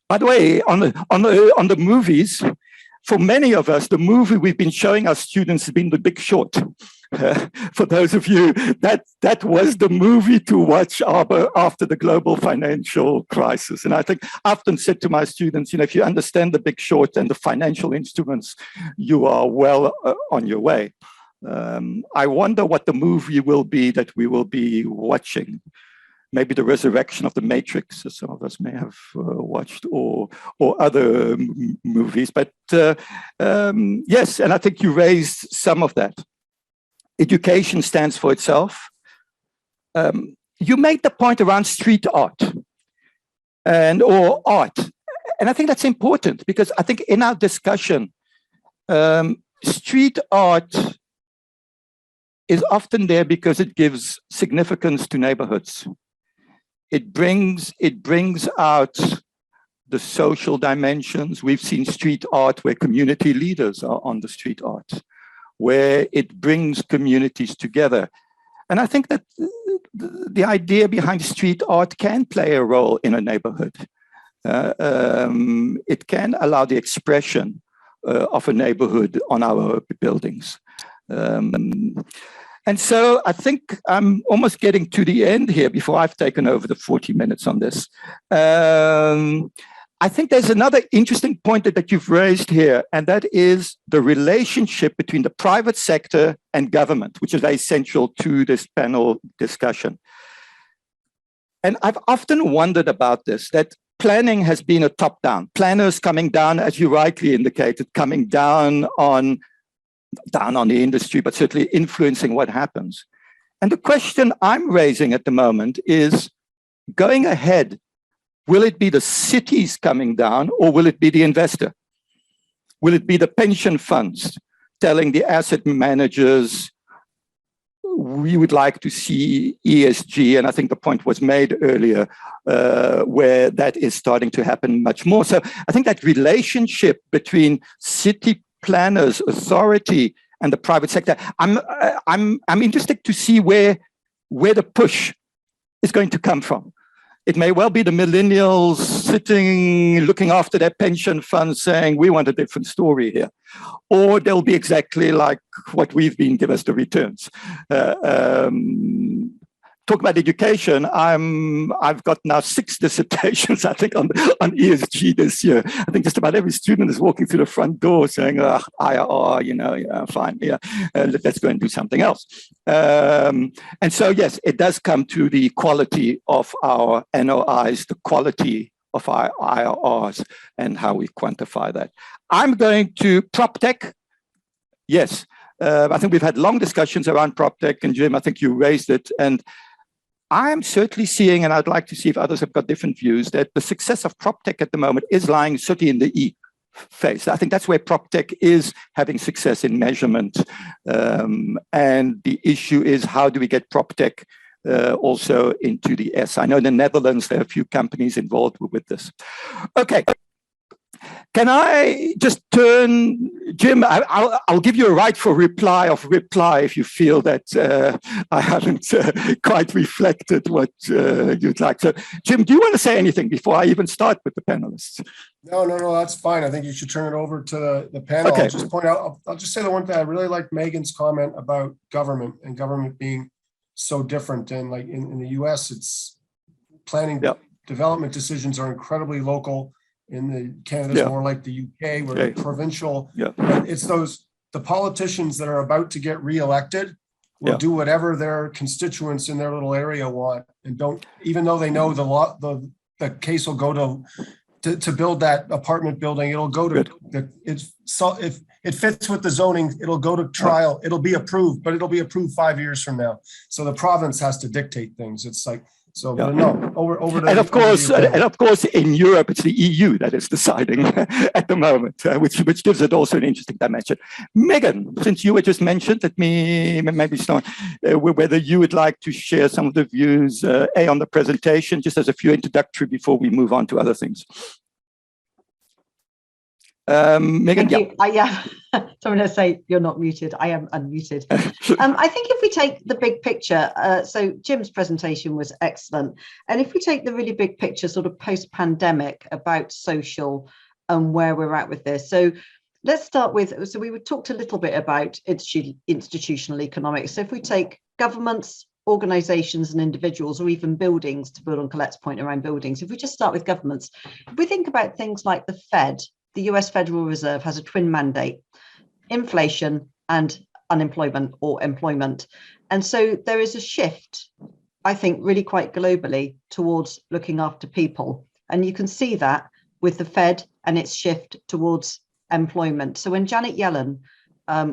By the way, on the movies, for many of us, the movie we've been showing our students has been The Big Short. For those of you, that was the movie to watch after the global financial crisis. And I think I often said to my students, if you understand The Big Short and the financial instruments, you are well on your way. I wonder what the movie will be that we will be watching. Maybe the resurrection of the Matrix, as some of us may have watched, or other movies. But yes, and I think you raised some of that. Education stands for itself. You made the point around street art or art. And I think that's important because I think in our discussion, street art is often there because it gives significance to neighborhoods. It brings out the social dimensions. We've seen street art where community leaders are on the street art, where it brings communities together. And I think that the idea behind street art can play a role in a neighborhood. It can allow the expression of a neighborhood on our buildings. And so I think I'm almost getting to the end here before I've taken over the 40 minutes on this. I think there's another interesting point that you've raised here, and that is the relationship between the private sector and government, which is very central to this panel discussion. And I've often wondered about this, that planning has been a top-down. Planners coming down, as you rightly indicated, coming down on the industry, but certainly influencing what happens. And the question I'm raising at the moment is, going ahead, will it be the cities coming down or will it be the investor? Will it be the pension funds telling the asset managers, we would like to see ESG, and I think the point was made earlier, where that is starting to happen much more. So I think that relationship between city planners, authority, and the private sector, I'm interested to see where the push is going to come from. It may well be the millennials sitting, looking after their pension funds saying, we want a different story here. Or they'll be exactly like what we've been, give us the returns. Talk about education. I've got now 6 dissertations, I think, on ESG this year. I think just about every student is walking through the front door saying, IRR, fine, let's go and do something else. And so, yes, it does come to the quality of our NOIs, the quality of our IRRs, and how we quantify that. I'm going to PropTech. Yes, I think we've had long discussions around PropTech, and Jim, I think you raised it. And I'm certainly seeing, and I'd like to see if others have got different views, that the success of PropTech at the moment is lying certainly in the E phase. I think that's where PropTech is having success in measurement. And the issue is, how do we get PropTech also into the S? I know in the Netherlands, there are a few companies involved with this. Okay. Can I just turn, Jim, I'll give you a rightful reply if you feel that I haven't quite reflected what you'd like. So, Jim, do you want to say anything before I even start with the panelists? No, that's fine. I think you should turn it over to the panel. Okay. I'll just point out, I'll just say the one thing. I really like Megan's comment about government and government being so different. And like in the US, it's planning, development decisions are incredibly local. In Canada's more like the UK, where provincial. It's the politicians that are about to get reelected will do whatever their constituents in their little area want, and don't, even though they know the case will go to build that apartment building. It'll go to if it fits with the zoning, it'll go to trial. It'll be approved, but it'll be approved 5 years from now. So the province has to dictate things. It's like, so, but no, over to, and of course, in Europe, it's the EU that is deciding at the moment, which gives it also an interesting dimension. Megan, since you were just mentioned, let me maybe start whether you would like to share some of the views, on the presentation, just as a few introductory before we move on to other things. Megan, yeah. So I'm going to say you're not muted. I am unmuted. I think if we take the big picture, so Jim's presentation was excellent. And if we take the really big picture, sort of post-pandemic about social and where we're at with this. So let's start with, so we talked a little bit about institutional economics. So if we take governments, organizations and individuals, or even buildings, to build on Colette's point around buildings, if we just start with governments, if we think about things like the Fed, the US Federal Reserve has a twin mandate: inflation and unemployment or employment. And so there is a shift, I think, really quite globally towards looking after people. And you can see that with the Fed and its shift towards employment. So when Janet Yellen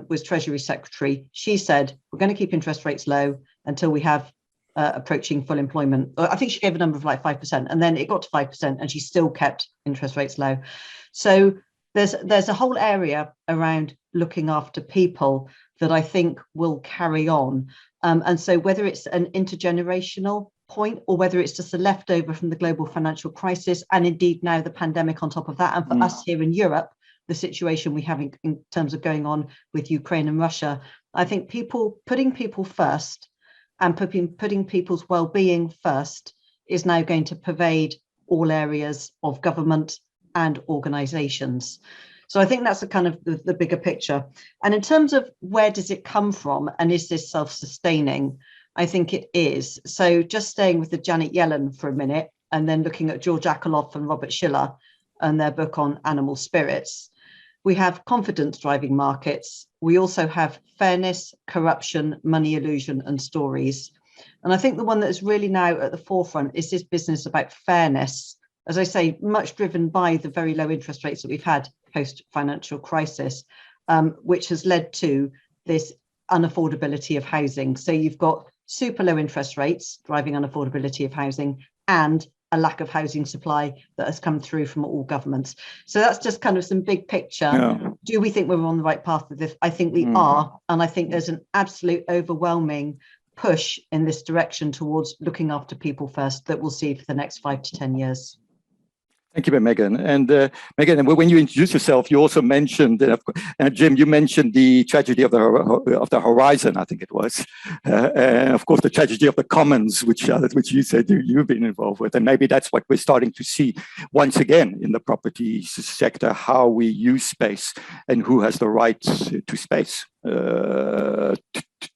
was Treasury Secretary, she said, we're going to keep interest rates low until we have approaching full employment. I think she gave a number of like 5%, and then it got to 5%, and she still kept interest rates low. So there's a whole area around looking after people that I think will carry on. And so whether it's an intergenerational point or whether it's just a leftover from the global financial crisis, and indeed now the pandemic on top of that, and for us here in Europe, the situation we have in terms of going on with Ukraine and Russia, I think putting people first and putting people's well-being first is now going to pervade all areas of government and organizations. So I think that's the kind of the bigger picture. And in terms of where does it come from and is this self-sustaining, I think it is. So just staying with the Janet Yellen for a minute and then looking at George Akerlof and Robert Schiller and their book on animal spirits, we have confidence driving markets. We also have fairness, corruption, money illusion and stories. And I think the one that is really now at the forefront is this business about fairness. As I say, much driven by the very low interest rates that we've had post-financial crisis, which has led to this unaffordability of housing. So you've got super low interest rates driving unaffordability of housing and a lack of housing supply that has come through from all governments. So that's just kind of some big picture. Yeah. Do we think we're on the right path with this? I think we are. And I think there's an absolute overwhelming push in this direction towards looking after people first that we'll see for the next 5 to 10 years. Thank you, Megan. And Megan, when you introduced yourself, you also mentioned, Jim, you mentioned the tragedy of the horizon, I think it was, and of course the tragedy of the commons, which you said you've been involved with, and maybe that's what we're starting to see once again in the property sector: how we use space and who has the right to space, to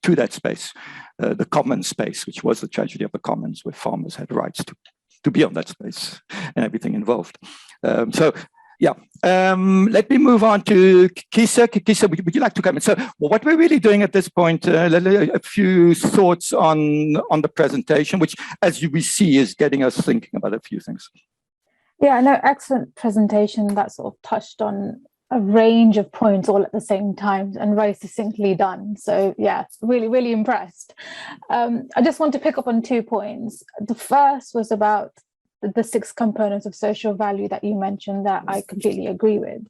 that space, the common space, which was the tragedy of the commons, where farmers had rights to be on that space and everything involved. Let me move on to Kisa. Kisa, would you like to comment? So what we're really doing at this point, a few thoughts on the presentation, which as we see is getting us thinking about a few things. Yeah, no, excellent presentation that sort of touched on a range of points all at the same time and very succinctly done. So yeah, really, really impressed. I just want to pick up on 2 points. The first was about the 6 components of social value that you mentioned that I completely agree with.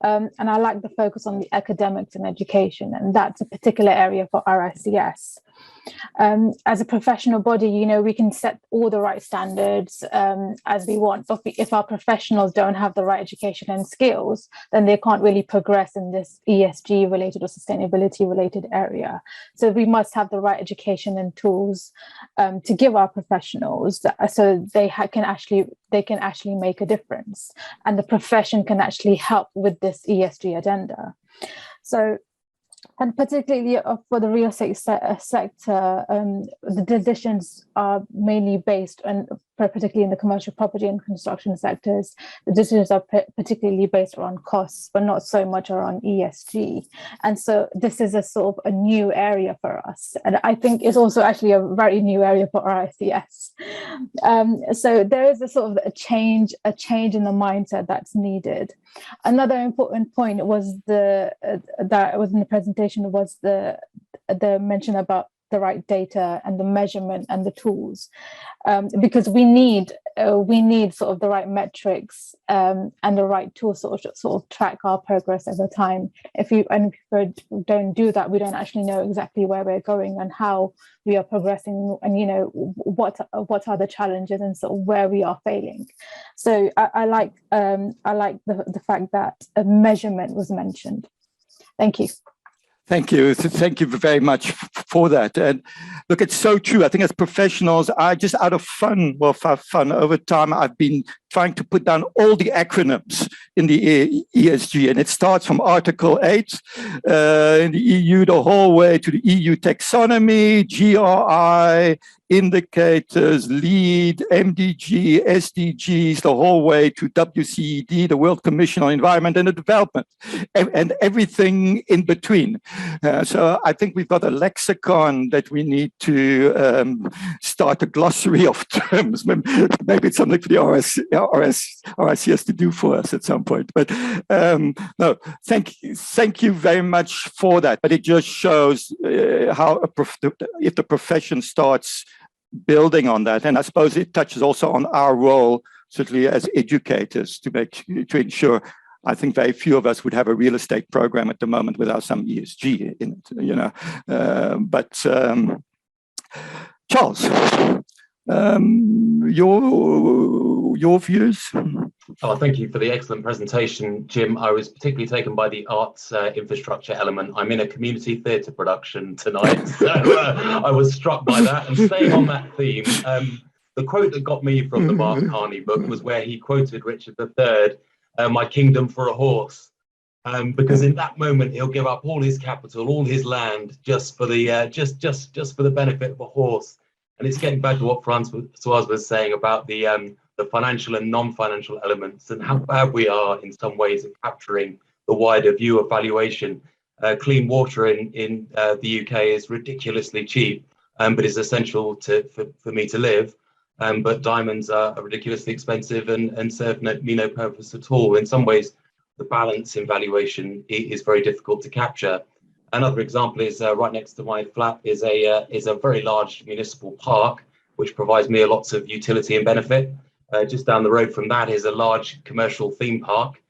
And I like the focus on the academics and education, and that's a particular area for RICS. As a professional body, you know, we can set all the right standards as we want, but if our professionals don't have the right education and skills, then they can't really progress in this ESG related or sustainability related area. So we must have the right education and tools to give our professionals so they can actually make a difference, and the profession can actually help with this ESG agenda. So, and particularly for the real estate sector, the decisions are mainly based on particularly in the commercial property and construction sectors, the decisions are particularly based around costs, but not so much around ESG. And so this is a sort of a new area for us. And I think it's also actually a very new area for RICS. So there is a sort of a change in the mindset that's needed. Another important point was that was in the presentation was the mention about the right data and the measurement and the tools, because we need sort of the right metrics and the right tools sort of track our progress over time. If we don't do that, we don't actually know exactly where we're going and how we are progressing, and what are the challenges and sort of where we are failing. So I like the fact that a measurement was mentioned. Thank you. Thank you. Thank you very much for that. And look, it's so true. I think as professionals, I just out of fun, over time, I've been trying to put down all the acronyms in the ESG. And it starts from Article 8 in the EU, the whole way to the EU taxonomy, GRI, indicators, LEAD, MDG, SDGs, the whole way to WCED, the World Commission on Environment and Development, and everything in between. So I think we've got a lexicon that we need to start a glossary of terms. Maybe it's something for the RICS to do for us at some point. But no, thank you very much for that. But it just shows how if the profession starts building on that, and I suppose it touches also on our role, certainly as educators, to ensure. I think very few of us would have a real estate program at the moment without some ESG in it, But Charles, your views? Oh, thank you for the excellent presentation, Jim. I was particularly taken by the arts infrastructure element. I'm in a community theatre production tonight, so I was struck by that. And staying on that theme, the quote that got me from the Mark Carney book was where he quoted Richard III, "My kingdom for a horse," because in that moment he'll give up all his capital, all his land, just for the just for the benefit of a horse. And it's getting back to what Francoise was saying about the financial and non-financial elements, and how bad we are in some ways at capturing the wider view of valuation. Clean water in the UK is ridiculously cheap, but is essential for me to live. But diamonds are ridiculously expensive and serve no purpose at all. In some ways, the balance in valuation is very difficult to capture. Another example is right next to my flat is a very large municipal park, which provides me lots of utility and benefit. Just down the road from that is a large commercial theme park,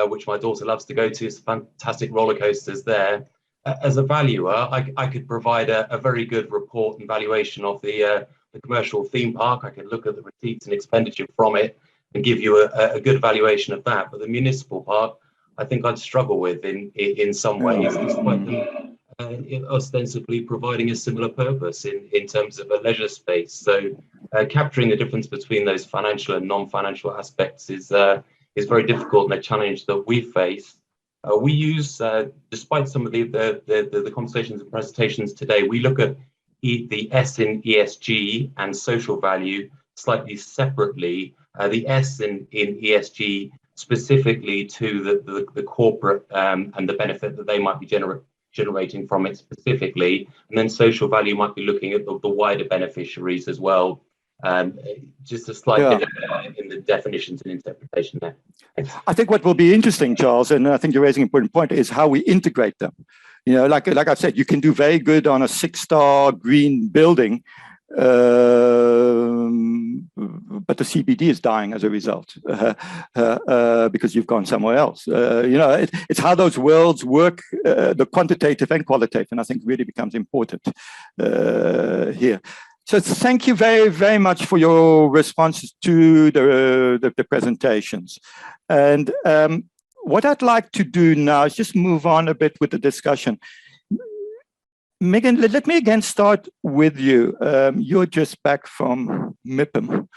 which my daughter loves to go to. It's fantastic roller coasters there. As a valuer, I could provide a very good report and valuation of the commercial theme park. I could look at the receipts and expenditure from it and give you a good valuation of that. But the municipal park, I think I'd struggle with in some ways, despite them ostensibly providing a similar purpose in terms of a leisure space. So capturing the difference between those financial and non-financial aspects is very difficult, and a challenge that we face. We use, despite some of the conversations and presentations today, we look at the S in ESG and social value slightly separately. The S in ESG specifically to the corporate and the benefit that they might be generating from it specifically, and then social value might be looking at the wider beneficiaries as well. Just a slight bit in the definitions and interpretation there. Thanks. I think what will be interesting, Charles, and I think you're raising an important point, is how we integrate them. Like I said, you can do very good on a 6-star green building, but the CBD is dying as a result because you've gone somewhere else. It's how those worlds work, the quantitative and qualitative, and I think really becomes important here. So thank you very, very much for your responses to the presentations. And what I'd like to do now is just move on a bit with the discussion. Megan, let me again start with you. You're just back from MIPIM.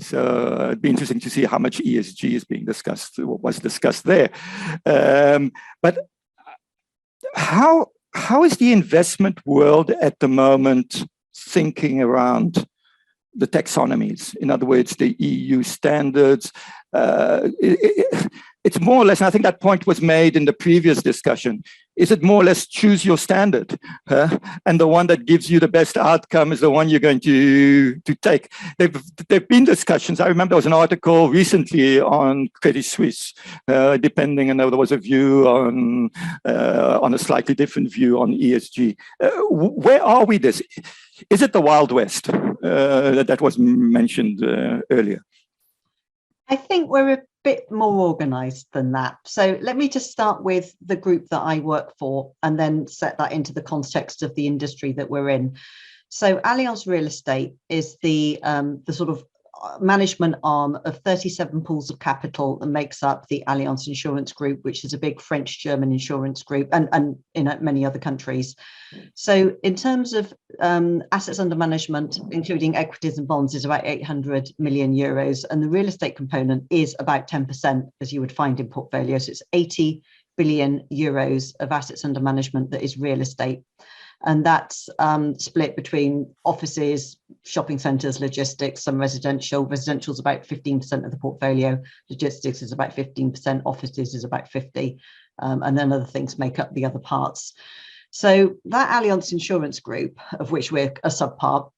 So it'd be interesting to see how much ESG is being discussed, what was discussed there. But how is the investment world at the moment thinking around the taxonomies, in other words, the EU standards. It's more or less, and I think that point was made in the previous discussion, is it more or less choose your standard, and the one that gives you the best outcome is the one you're going to take. There've been discussions. I remember there was an article recently on Credit Suisse, depending, and there was a view on a slightly different view on ESG. Where are we this? Is it the Wild West that was mentioned earlier? I think we're a bit more organized than that. So let me just start with the group that I work for and then set that into the context of the industry that we're in. So Allianz Real Estate is the sort of management arm of 37 pools of capital that makes up the Allianz Insurance Group, which is a big French-German insurance group, and in many other countries. So in terms of assets under management, including equities and bonds, is about 800 million euros, and the real estate component is about 10%, as you would find in portfolios. So it's 80 billion euros of assets under management that is real estate. And that's split between offices, shopping centres, logistics, some residential. Residential is about 15% of the portfolio. Logistics is about 15%. Offices is about 50%. And then other things make up the other parts. So that Allianz Insurance Group, of which we're a subpart,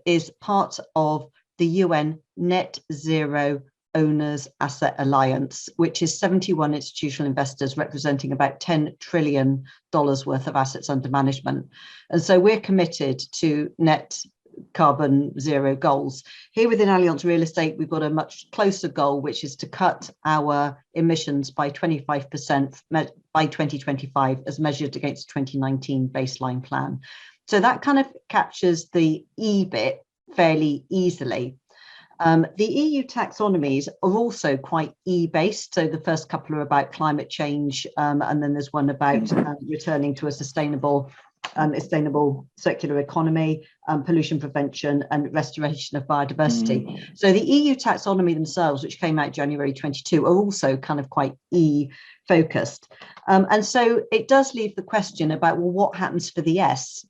is part of the UN Net Zero Owners Asset Alliance, which is 71 institutional investors representing about $10 trillion worth of assets under management. And so we're committed to net carbon zero goals. Here within Allianz Real Estate, we've got a much closer goal, which is to cut our emissions by 25% by 2025 as measured against the 2019 baseline plan. So that kind of captures the E bit fairly easily. The EU taxonomies are also quite E-based. So the first couple are about climate change, and then there's one about returning to a sustainable circular economy, pollution prevention, and restoration of biodiversity. So the EU taxonomy themselves, which came out January 22, are also kind of quite E-focused. And so it does leave the question about, well, what happens for the S?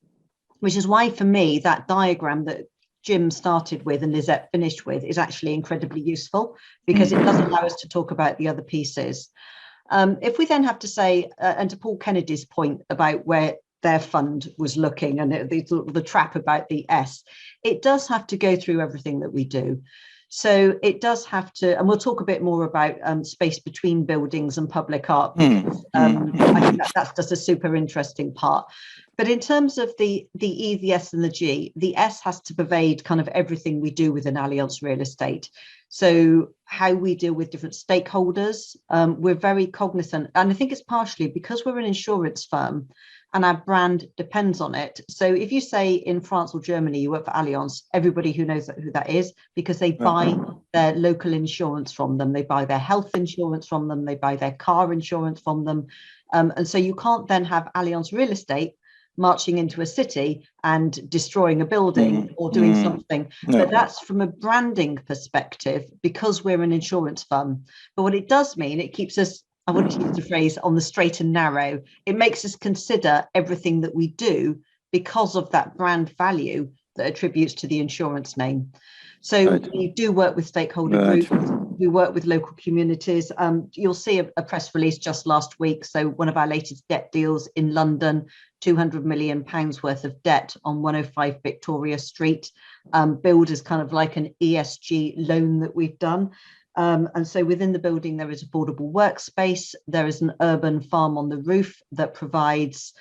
Which is why, for me, that diagram that Jim started with and Lisette finished with is actually incredibly useful, because it does allow us to talk about the other pieces. If we then have to say, and to Paul Kennedy's point about where their fund was looking and the trap about the S, it does have to go through everything that we do. So it does have to, and we'll talk a bit more about space between buildings and public art. Because, I think that's just a super interesting part. But in terms of the E, the S and the G, the S has to pervade kind of everything we do within Allianz Real Estate. So how we deal with different stakeholders, we're very cognizant. And I think it's partially because we're an insurance firm and our brand depends on it. So if you say in France or Germany, you work for Allianz, everybody who knows who that is, because they buy their local insurance from them. They buy their health insurance from them. They buy their car insurance from them. And so you can't then have Allianz Real Estate marching into a city and destroying a building or doing something. No. But that's from a branding perspective, because we're an insurance firm. But what it does mean, it keeps us, I want to use the phrase, on the straight and narrow. It makes us consider everything that we do because of that brand value that attributes to the insurance name. So we do work with stakeholder groups. We work with local communities. You'll see a press release just last week. So one of our latest debt deals in London, £200 million worth of debt on 105 Victoria Street, billed as kind of like an ESG loan that we've done. And so within the building, there is affordable workspace. There is an urban farm on the roof that provides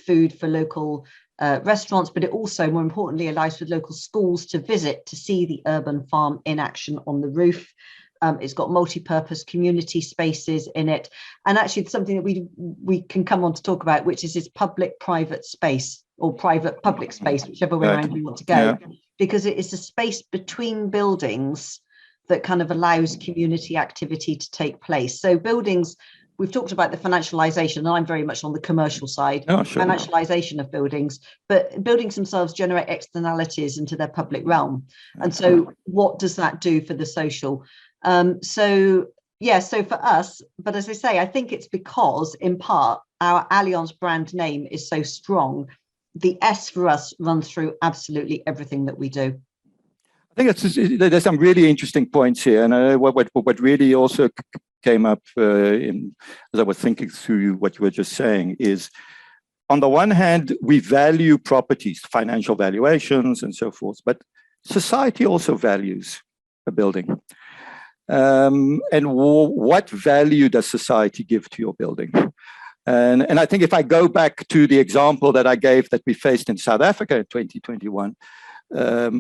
food for local restaurants, but it also, more importantly, allows for local schools to visit to see the urban farm in action on the roof. It's got multi-purpose community spaces in it. And actually something that we can come on to talk about, which is its public-private space or private-public space, whichever way around you want to go, because it is a space between buildings that kind of allows community activity to take place. So buildings, we've talked about the financialization, and I'm very much on the commercial side, financialization of buildings, but buildings themselves generate externalities into their public realm. And so what does that do for the social? So for us, but as I say, I think it's because in part, our Allianz brand name is so strong. The S for us runs through absolutely everything that we do. I think there's some really interesting points here, and what really also came up as I was thinking through what you were just saying is, on the one hand, we value properties, financial valuations, and so forth, but society also values a building. And what value does society give to your building? And I think if I go back to the example that I gave that we faced in South Africa in 2021,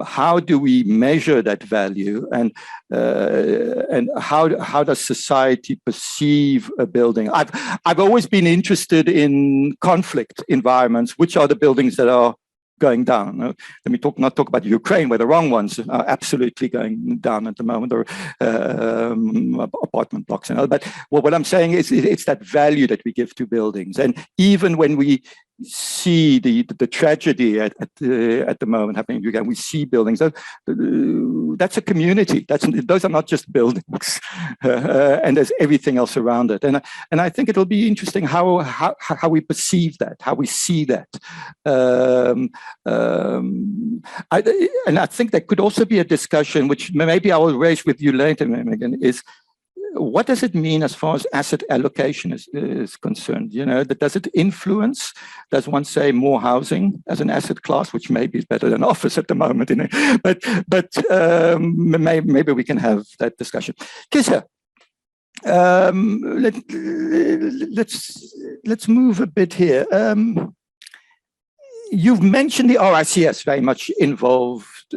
how do we measure that value, and how does society perceive a building? I've always been interested in conflict environments. Which are the buildings that are going down? Let me not talk about Ukraine, where the wrong ones are absolutely going down at the moment, or apartment blocks and all. But what I'm saying is, it's that value that we give to buildings, and even when we see the tragedy at the moment happening again, we see buildings. That's a community. Those are not just buildings, and there's everything else around it. And I think it'll be interesting how we perceive that, how we see that. And I think there could also be a discussion, which maybe I will raise with you later, Megan, is, what does it mean as far as asset allocation is concerned? You know, does it influence? Does one say more housing as an asset class, which maybe is better than office at the moment? You know? But maybe we can have that discussion. Kisha, let's move a bit here. You've mentioned the RICS very much involved.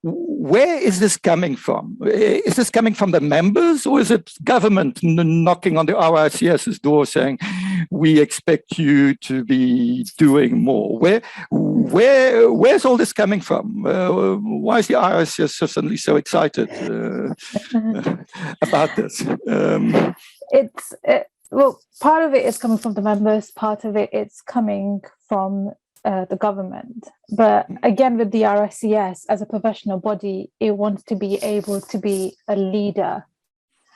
Where is this coming from? Is this coming from the members, or is it government knocking on the RICS's door saying, we expect you to be doing more? Where's all this coming from? Why is the RICS suddenly so excited about this? Well, part of it is coming from the members, part of it's coming from the government. But again, with the RICS as a professional body, it wants to be able to be a leader,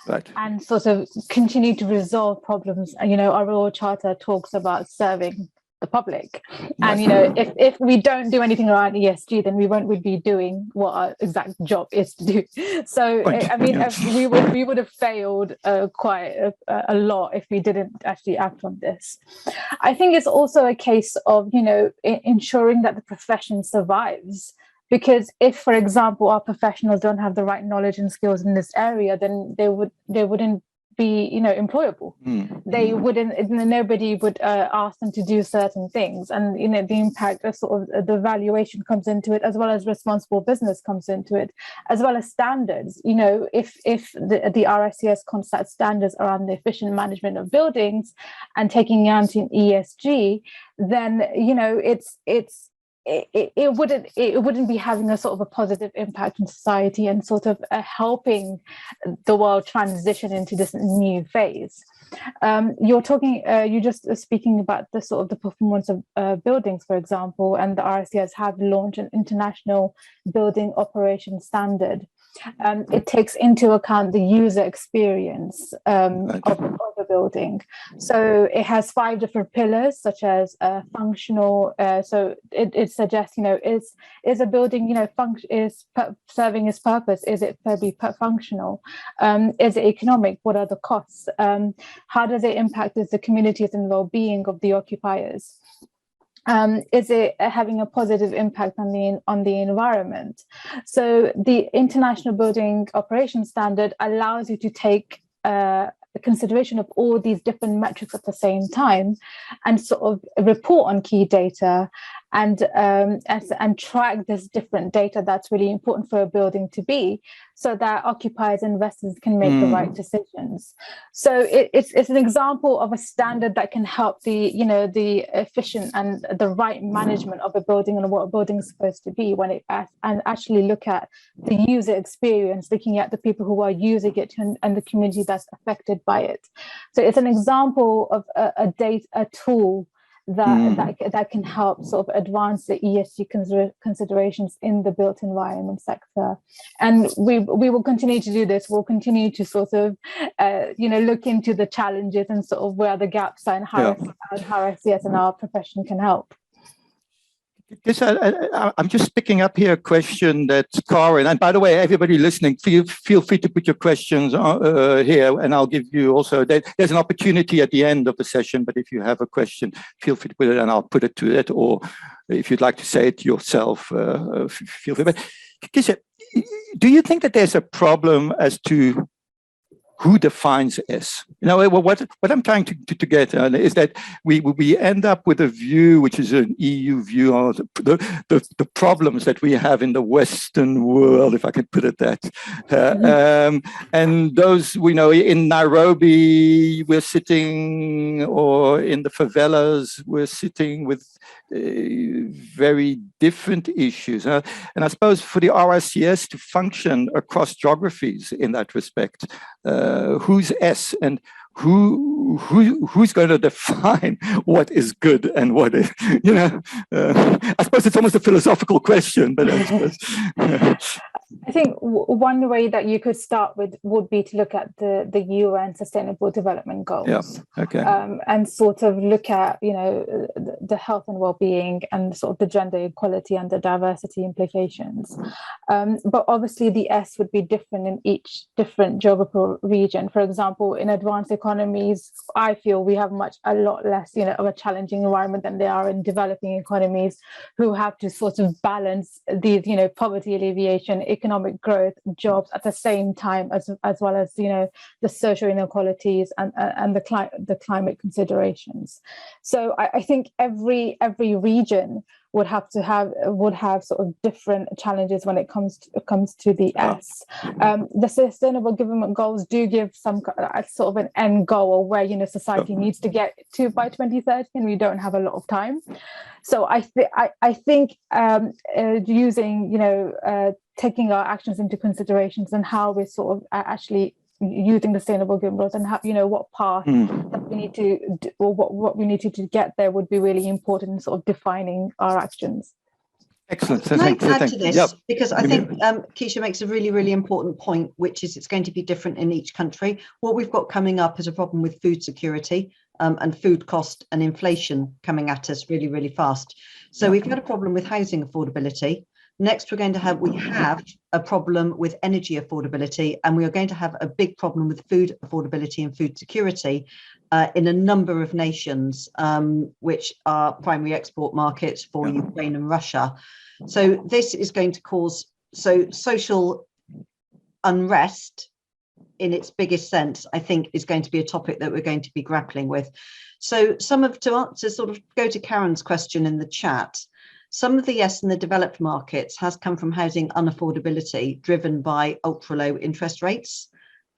right, and sort of continue to resolve problems. You know, our Royal Charter talks about serving the public, and you know, if we don't do anything around ESG, then we won't be doing what our exact job is to do. So I mean, we would have failed quite a lot if we didn't actually act on this. I think it's also a case of, you know, ensuring that the profession survives. Because if, for example, our professionals don't have the right knowledge and skills in this area, then they wouldn't be, you know, employable. They wouldn't, nobody would ask them to do certain things, and you know, the impact of sort of the valuation comes into it, as well as responsible business comes into it, as well as standards. You know, if the RICS concepts standards around the efficient management of buildings and taking out in ESG, then you know, it wouldn't be having a sort of a positive impact on society and sort of helping the world transition into this new phase. You're just speaking about the sort of the performance of buildings, for example, and the RICS have launched an international building operation standard. It takes into account the user experience of a building. So it has 5 different pillars, such as functional. So it suggests, you know, is a building, you know, serving its purpose? Is it functional? Is it economic? What are the costs? How does it impact the communities and well-being of the occupiers? Is it having a positive impact on the environment? So the International Building Operations Standard allows you to take consideration of all these different metrics at the same time, and sort of report on key data, and track this different data that's really important for a building to be, so that occupiers and investors can make the right decisions. So it's an example of a standard that can help the efficient and the right management of a building and what a building is supposed to be, and actually look at the user experience, looking at the people who are using it and the community that's affected by it. So it's an example of a tool that can help sort of advance the ESG considerations in the built environment sector. And we will continue to do this. We'll continue to sort of look into the challenges and sort of where the gaps are, and how RICS and our profession can help. Yes, I'm just picking up here a question that Karen, and by the way, everybody listening, feel free to put your questions here, and I'll give you also, there's an opportunity at the end of the session, but if you have a question, feel free to put it and I'll put it to it, or if you'd like to say it yourself, feel free. But Kisha, do you think that there's a problem as to who defines S? You know, what I'm trying to get at is that we end up with a view which is an EU view on the problems that we have in the Western world, if I can put it that. And those, we know, in Nairobi, we're sitting, or in the favelas, we're sitting with very different issues. And I suppose for the RICS to function across geographies in that respect, who's S and who's going to define what is good and what is, you know, I suppose it's almost a philosophical question, but I suppose. I think one way that you could start with would be to look at the UN Sustainable Development Goals. Yeah. Okay. And sort of look at, you know, the health and well-being and sort of the gender equality and the diversity implications. But obviously the S would be different in each different geographical region. For example, in advanced economies, I feel we have a lot less, you know, of a challenging environment than they are in developing economies, who have to sort of balance these, you know, poverty alleviation, economic growth, jobs at the same time, as well as, you know, the social inequalities and the climate considerations. So I think every region would have sort of different challenges when it comes to the S. The Sustainable Development Goals do give some sort of an end goal where, you know, society needs to get to by 2030, and we don't have a lot of time. So I think using, you know, taking our actions into considerations and how we're sort of actually using the Sustainable Development Goals and how, you know, what path that we need to do, or what we need to get there would be really important in sort of defining our actions. Excellent. Can I add to this? Yep. Because I think Keisha makes a really, really important point, which is it's going to be different in each country. What we've got coming up is a problem with food security and food cost and inflation coming at us really, really fast. So we've got a problem with housing affordability. Next, we have a problem with energy affordability, and we are going to have a big problem with food affordability and food security in a number of nations, which are primary export markets for Ukraine and Russia. So this is going to cause social unrest in its biggest sense, I think, is going to be a topic that we're going to be grappling with. So to sort of go to Karen's question in the chat, some of the S in the developed markets has come from housing unaffordability driven by ultra low interest rates.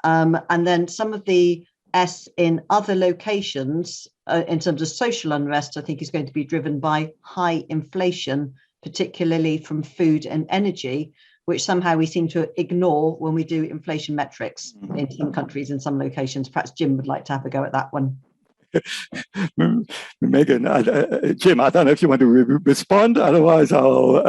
And then some of the S in other locations in terms of social unrest, I think, is going to be driven by high inflation, particularly from food and energy, which somehow we seem to ignore when we do inflation metrics in some countries, in some locations. Perhaps Jim would like to have a go at that one. Megan, Jim, I don't know if you want to respond. Otherwise, I'll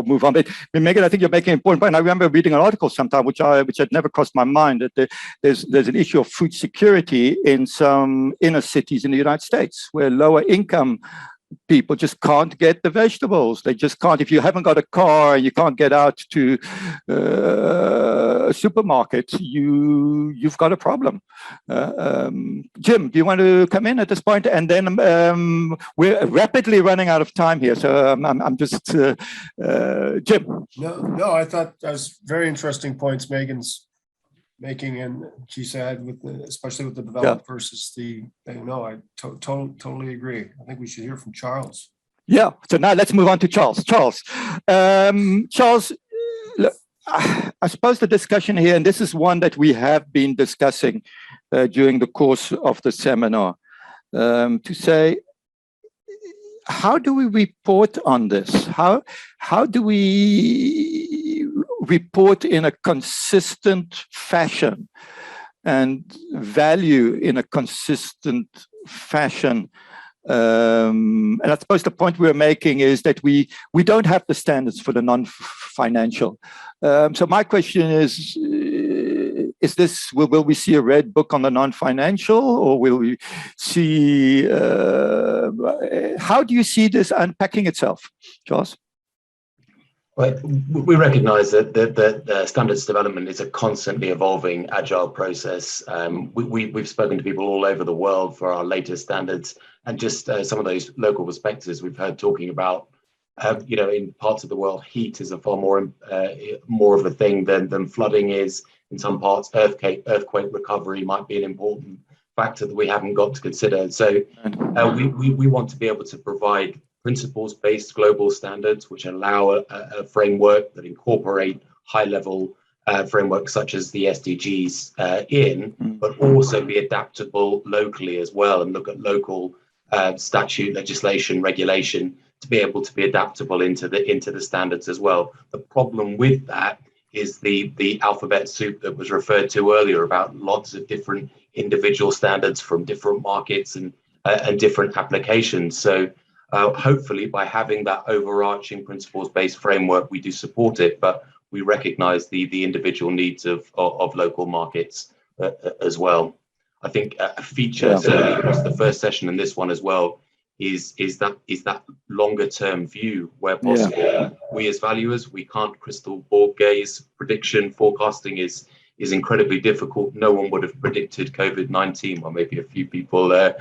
move on. But Megan, I think you're making an important point. I remember reading an article sometime which had never crossed my mind, that there's an issue of food security in some inner cities in the United States where lower income people just can't get the vegetables. They just can't. If you haven't got a car and you can't get out to a supermarket, you've got a problem. Jim, do you want to come in at this point? And then we're rapidly running out of time here, so I'm just Jim. No, I thought that was very interesting points Megan's making, and she said, especially with the developed versus the, I totally agree. I think we should hear from Charles. Yeah. So now let's move on to Charles. Charles, look, I suppose the discussion here, and this is one that we have been discussing during the course of the seminar, to say, how do we report on this? How do we report in a consistent fashion and value in a consistent fashion? And I suppose the point we're making is that we don't have the standards for the non-financial. So my question is is this, will we see a red book on the non-financial, or will we see, how do you see this unpacking itself, Charles? Well, we recognise that standards development is a constantly evolving, agile process. We've spoken to people all over the world for our latest standards, and just some of those local perspectives we've heard talking about. In parts of the world, heat is a far more of a thing than flooding is. In some parts, earthquake recovery might be an important factor that we haven't got to consider. So we want to be able to provide principles-based global standards which allow a framework that incorporate high-level frameworks such as the SDGs but also be adaptable locally as well, and look at local statute, legislation, regulation to be able to be adaptable into the standards as well. The problem with that is the alphabet soup that was referred to earlier about lots of different individual standards from different markets and different applications. So hopefully by having that overarching principles-based framework, we do support it, but we recognize the individual needs of local markets as well. I think a feature certainly across the first session and this one as well is that longer term view where possible. We as valuers, we can't crystal ball gaze. Prediction forecasting is incredibly difficult. No one would have predicted COVID-19. Well, maybe a few people got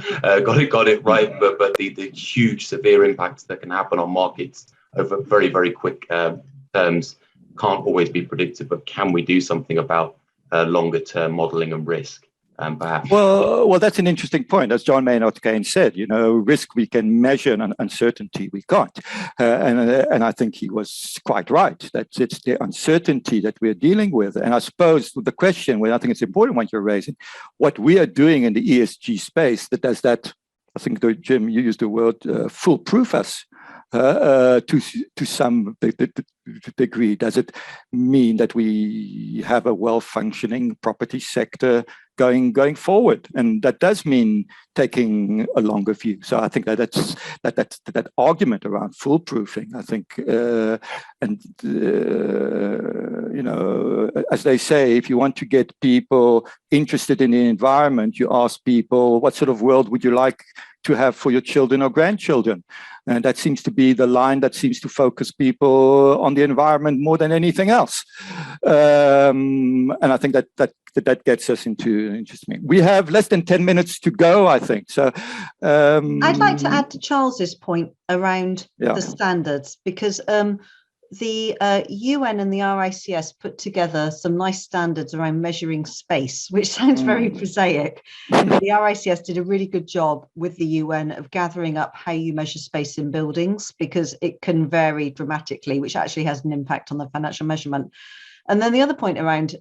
it right, but the huge severe impacts that can happen on markets over very, very quick terms can't always be predicted. But can we do something about longer term modelling and risk? Perhaps. Well, that's an interesting point. As John Maynard Keynes said, risk we can measure and uncertainty we can't. And I think he was quite right that it's the uncertainty that we're dealing with. And I suppose the question, well, I think it's important what you're raising, what we are doing in the ESG space, I think, Jim, you used the word foolproof us. To some degree, does it mean that we have a well-functioning property sector going forward? And that does mean taking a longer view. So I think that argument around foolproofing, I think, as they say, if you want to get people interested in the environment, you ask people, what sort of world would you like to have for your children or grandchildren? And that seems to be the line that seems to focus people on the environment more than anything else. And I think that gets us into interesting. We have less than 10 minutes to go, I think. So I'd like to add to Charles's point around the standards, because the UN and the IRES put together some nice standards around measuring space, which sounds very prosaic. But the IRES did a really good job with the UN of gathering up how you measure space in buildings, because it can vary dramatically, which actually has an impact on the financial measurement. And then the other point around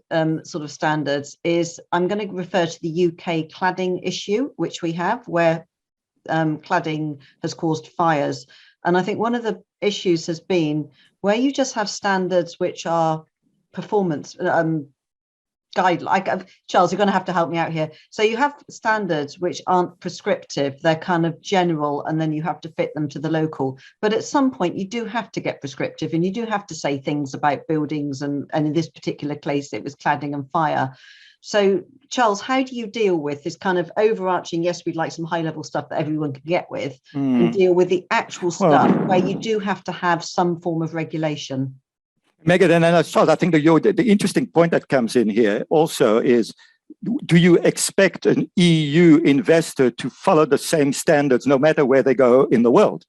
sort of standards is I'm going to refer to the UK cladding issue, which we have, where cladding has caused fires. And I think one of the issues has been where you just have standards which are performance guidelines. Charles, you're going to have to help me out here. So you have standards which aren't prescriptive, they're kind of general, and then you have to fit them to the local. But at some point you do have to get prescriptive, and you do have to say things about buildings, and in this particular case it was cladding and fire. So, Charles, how do you deal with this kind of overarching, yes, we'd like some high-level stuff that everyone can get with, and deal with the actual stuff where you do have to have some form of regulation? Megan, and Charles, I think the interesting point that comes in here also is, do you expect an EU investor to follow the same standards no matter where they go in the world?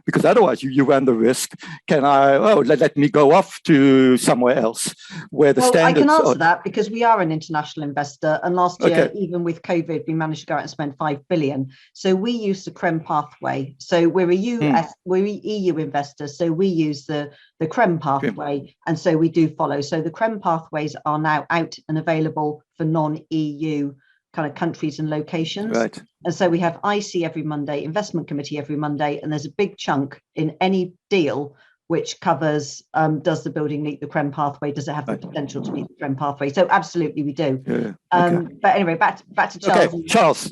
Because otherwise you run the risk. Let me go off to somewhere else where the standards. I can answer that because we are an international investor, and last year, even with COVID, we managed to go out and spend 5 billion. So we use the CREM pathway. So we're we're EU investors, so we use the CREM pathway, and so we do follow. So the CREM pathways are now out and available for non-EU kind of countries and locations. Right. And so we have IC every Monday, investment committee every Monday, and there's a big chunk in any deal which covers, does the building meet the CREM pathway? Does it have the potential to meet the CREM pathway? So absolutely we do. But anyway, back to Charles. Okay. Charles.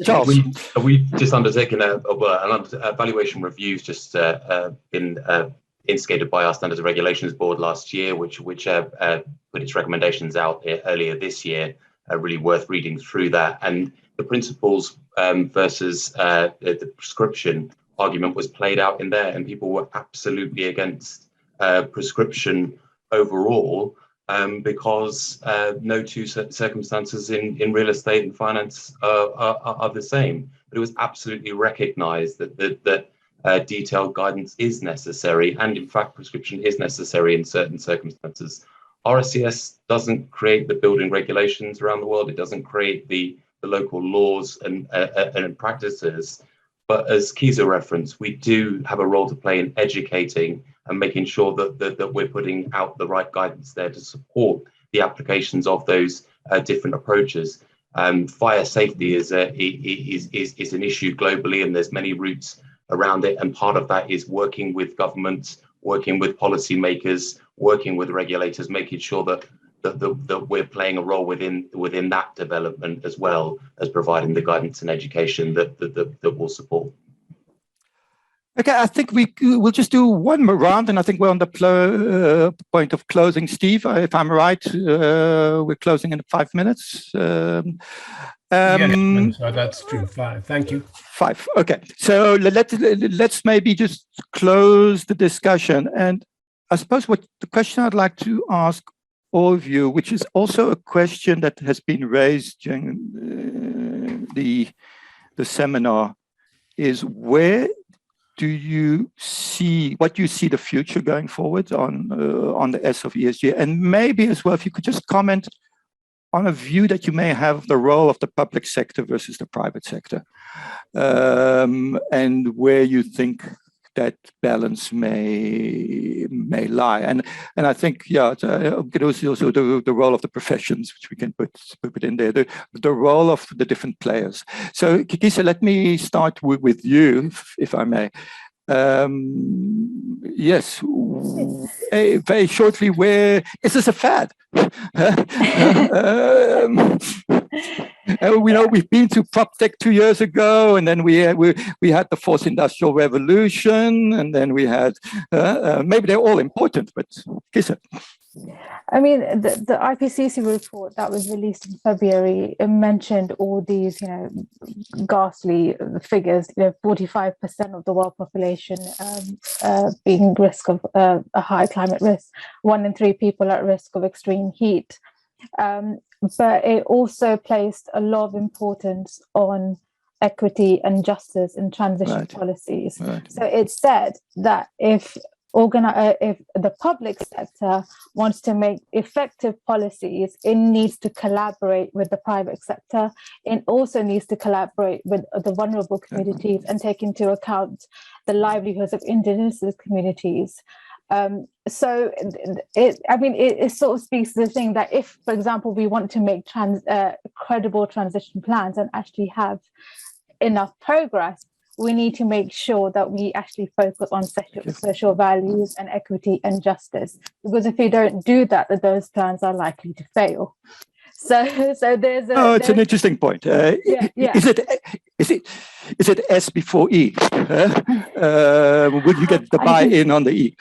We've just undertaken an evaluation reviews just been instigated by our Standards and Regulations Board last year, which put its recommendations out earlier this year. really worth reading through that. And the principles versus the prescription argument was played out in there, and people were absolutely against prescription overall, because no two circumstances in real estate and finance are the same. But it was absolutely recognized that detailed guidance is necessary, and in fact prescription is necessary in certain circumstances. RICS doesn't create the building regulations around the world. It doesn't create the local laws and practices. But as Kisa referenced, we do have a role to play in educating and making sure that we're putting out the right guidance there to support the applications of those different approaches. Fire safety is an issue globally, and there's many routes around it. And part of that is working with governments, working with policymakers, working with regulators, making sure that we're playing a role within that development, as well as providing the guidance and education that will support. Okay, I think we'll just do one more round, and I think we're on the point of closing. Steve, if I'm right, we're closing in 5 minutes. So that's true. 5. Thank you. 5. Okay, so let's maybe just close the discussion. And I suppose what the question I'd like to ask all of you, which is also a question that has been raised during the seminar, is what do you see the future going forward on the S of ESG? And maybe as well, if you could just comment on a view that you may have of the role of the public sector versus the private sector, and where you think that balance may lie. And I think, it was also the role of the professions, which we can put in there, the role of the different players. So Kisa, let me start with you, if I may. Yes, very shortly, where is this a fad? We know we've been to PropTech 2 years ago, and then we had the fourth industrial revolution, and then we had maybe they're all important, but Kisa. I mean, the IPCC report that was released in February, it mentioned all these, ghastly figures. 45% of the world population being risk of a high climate risk, 1 in 3 people at risk of extreme heat. But it also placed a lot of importance on equity and justice in transition policies. Right. So it said that if the public sector wants to make effective policies, it needs to collaborate with the private sector. It also needs to collaborate with the vulnerable communities and take into account the livelihoods of indigenous communities. So it sort of speaks to the thing that if, for example, we want to make credible transition plans and actually have enough progress, we need to make sure that we actually focus on social values and equity and justice. Because if we don't do that, then those plans are likely to fail. So there's it's an interesting point. Is it S before E? Would you get the buy-in on the E?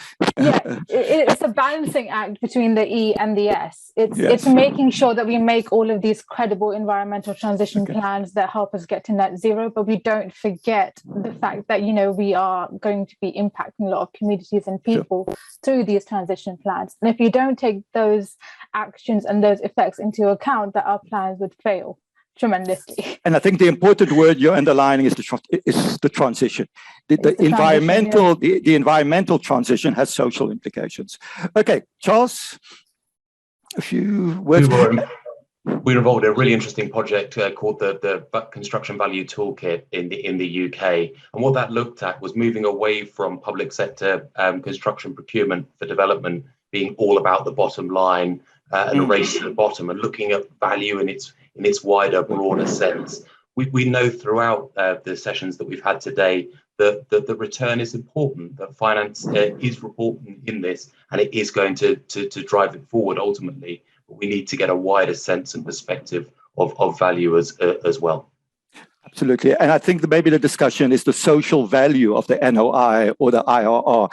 It's a balancing act between the E and the S. It's making sure that we make all of these credible environmental transition plans that help us get to net zero, but we don't forget the fact that we are going to be impacting a lot of communities and people through these transition plans. And if you don't take those actions and those effects into account, that our plans would fail tremendously. And I think the important word you're underlining is the transition. The environmental transition has social implications. Okay, Charles, a few words. We were involved in a really interesting project called the Construction Value Toolkit in the UK. And what that looked at was moving away from public sector construction procurement for development being all about the bottom line and a race to the bottom, and looking at value in its wider, broader sense. We know throughout the sessions that we've had today that the return is important, that finance is important in this, and it is going to drive it forward ultimately. But we need to get a wider sense and perspective of value as well. Absolutely. And I think that maybe the discussion is the social value of the NOI or the IRR.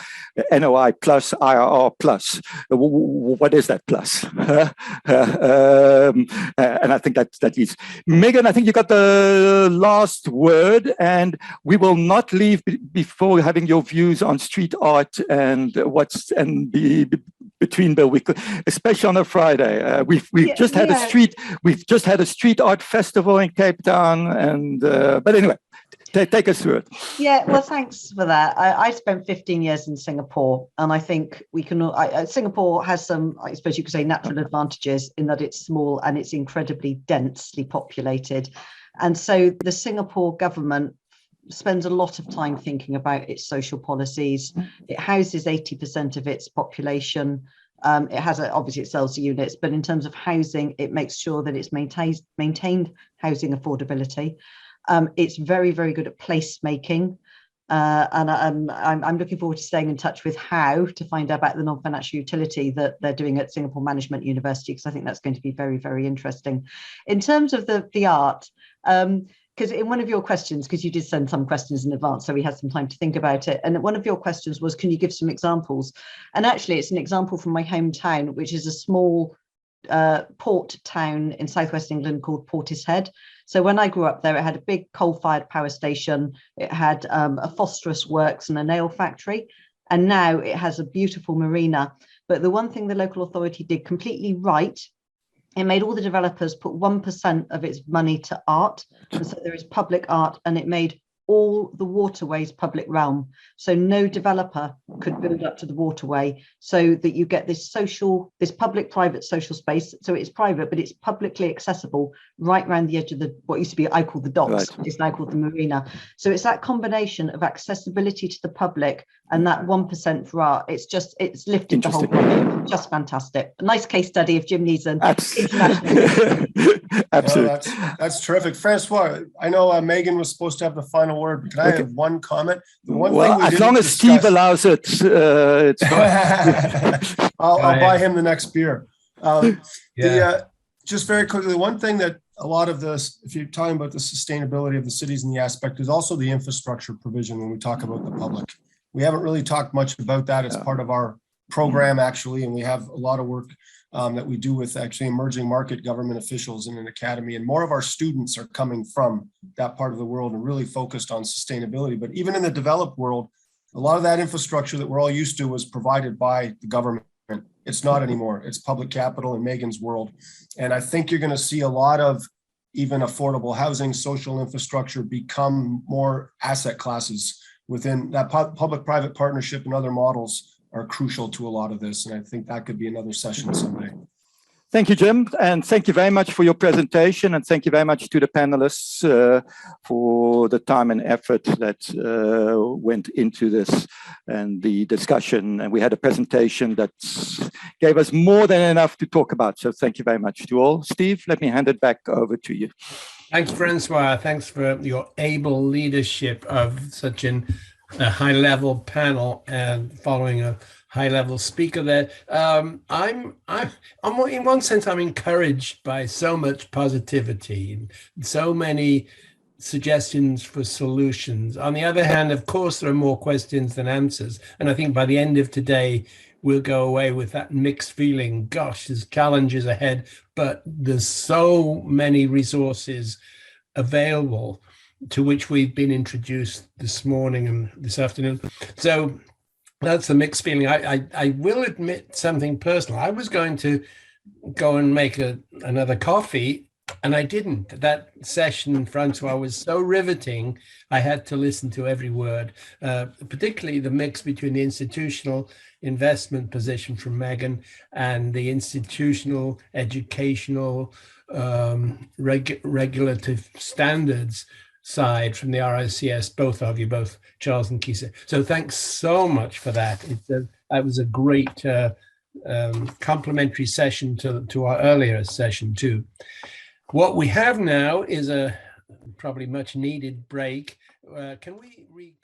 NOI plus, IRR plus. What is that plus? And I think that is. Megan, I think you got the last word, and we will not leave before having your views on street art and between Bill, especially on a Friday. We've just had a street art festival in Cape Town, and but anyway, take us through it. Yeah, well, thanks for that. I spent 15 years in Singapore, and I think we can. Singapore has some, I suppose you could say, natural advantages in that it's small and it's incredibly densely populated, and so the Singapore government spends a lot of time thinking about its social policies. It houses 80% of its population. It has obviously it sells the units, but in terms of housing, it makes sure that it's maintained housing affordability. It's very, very good at placemaking. And I'm looking forward to staying in touch with how to find out about the non-financial utility that they're doing at Singapore Management University, because I think that's going to be very, very interesting. In terms of the art, because in one of your questions, because you did send some questions in advance, so we had some time to think about it. And one of your questions was, can you give some examples? And actually, it's an example from my hometown, which is a small port town in southwest England called Portishead. So when I grew up there, it had a big coal-fired power station. It had a phosphorus works and a nail factory. And now it has a beautiful marina. But the one thing the local authority did completely right, it made all the developers put 1% of its money to art. And so there is public art, and it made all the waterways public realm. So no developer could build up to the waterway, so that you get this public-private social space. So it's private, but it's publicly accessible right around the edge of what used to be, I call the docks, right. It's now called the marina. So it's that combination of accessibility to the public and that 1% for art. It's lifted the whole project. Just fantastic. A nice case study if Jim needs an international. Absolutely. That's terrific. Francois, I know Megan was supposed to have the final word, but can I have one comment? The one thing as long as Steve allows it, it's fine. I'll buy him the next beer. Just very quickly, the one thing that a lot of this, if you're talking about the sustainability of the cities and the aspect, is also the infrastructure provision when we talk about the public. We haven't really talked much about that. It's part of our program, actually, and we have a lot of work that we do with actually emerging market government officials in an academy, and more of our students are coming from that part of the world and really focused on sustainability. But even in the developed world, a lot of that infrastructure that we're all used to was provided by the government. It's not anymore. It's public capital in Megan's world. And I think you're going to see a lot of even affordable housing, social infrastructure become more asset classes within that. Public-private partnership and other models are crucial to a lot of this. And I think that could be another session someday. Thank you, Jim. And thank you very much for your presentation. And thank you very much to the panelists for the time and effort that went into this and the discussion. And we had a presentation that gave us more than enough to talk about. So thank you very much to all. Steve, let me hand it back over to you. Thanks, Francois. Thanks for your able leadership of such a high-level panel and following a high-level speaker there. In one sense, I'm encouraged by so much positivity and so many suggestions for solutions. On the other hand, of course, there are more questions than answers. And I think by the end of today, we'll go away with that mixed feeling. Gosh, there's challenges ahead, but there's so many resources available to which we've been introduced this morning and this afternoon. So that's the mixed feeling. I will admit something personal. I was going to go and make another coffee, and I didn't. That session, Francois, was so riveting, I had to listen to every word, particularly the mix between the institutional investment position from Megan and the institutional, educational, regulative standards side from the RICS, both of you, both Charles and Kisa. So thanks so much for that. That was a great complementary session to our earlier session too. What we have now is a probably much needed break. Can we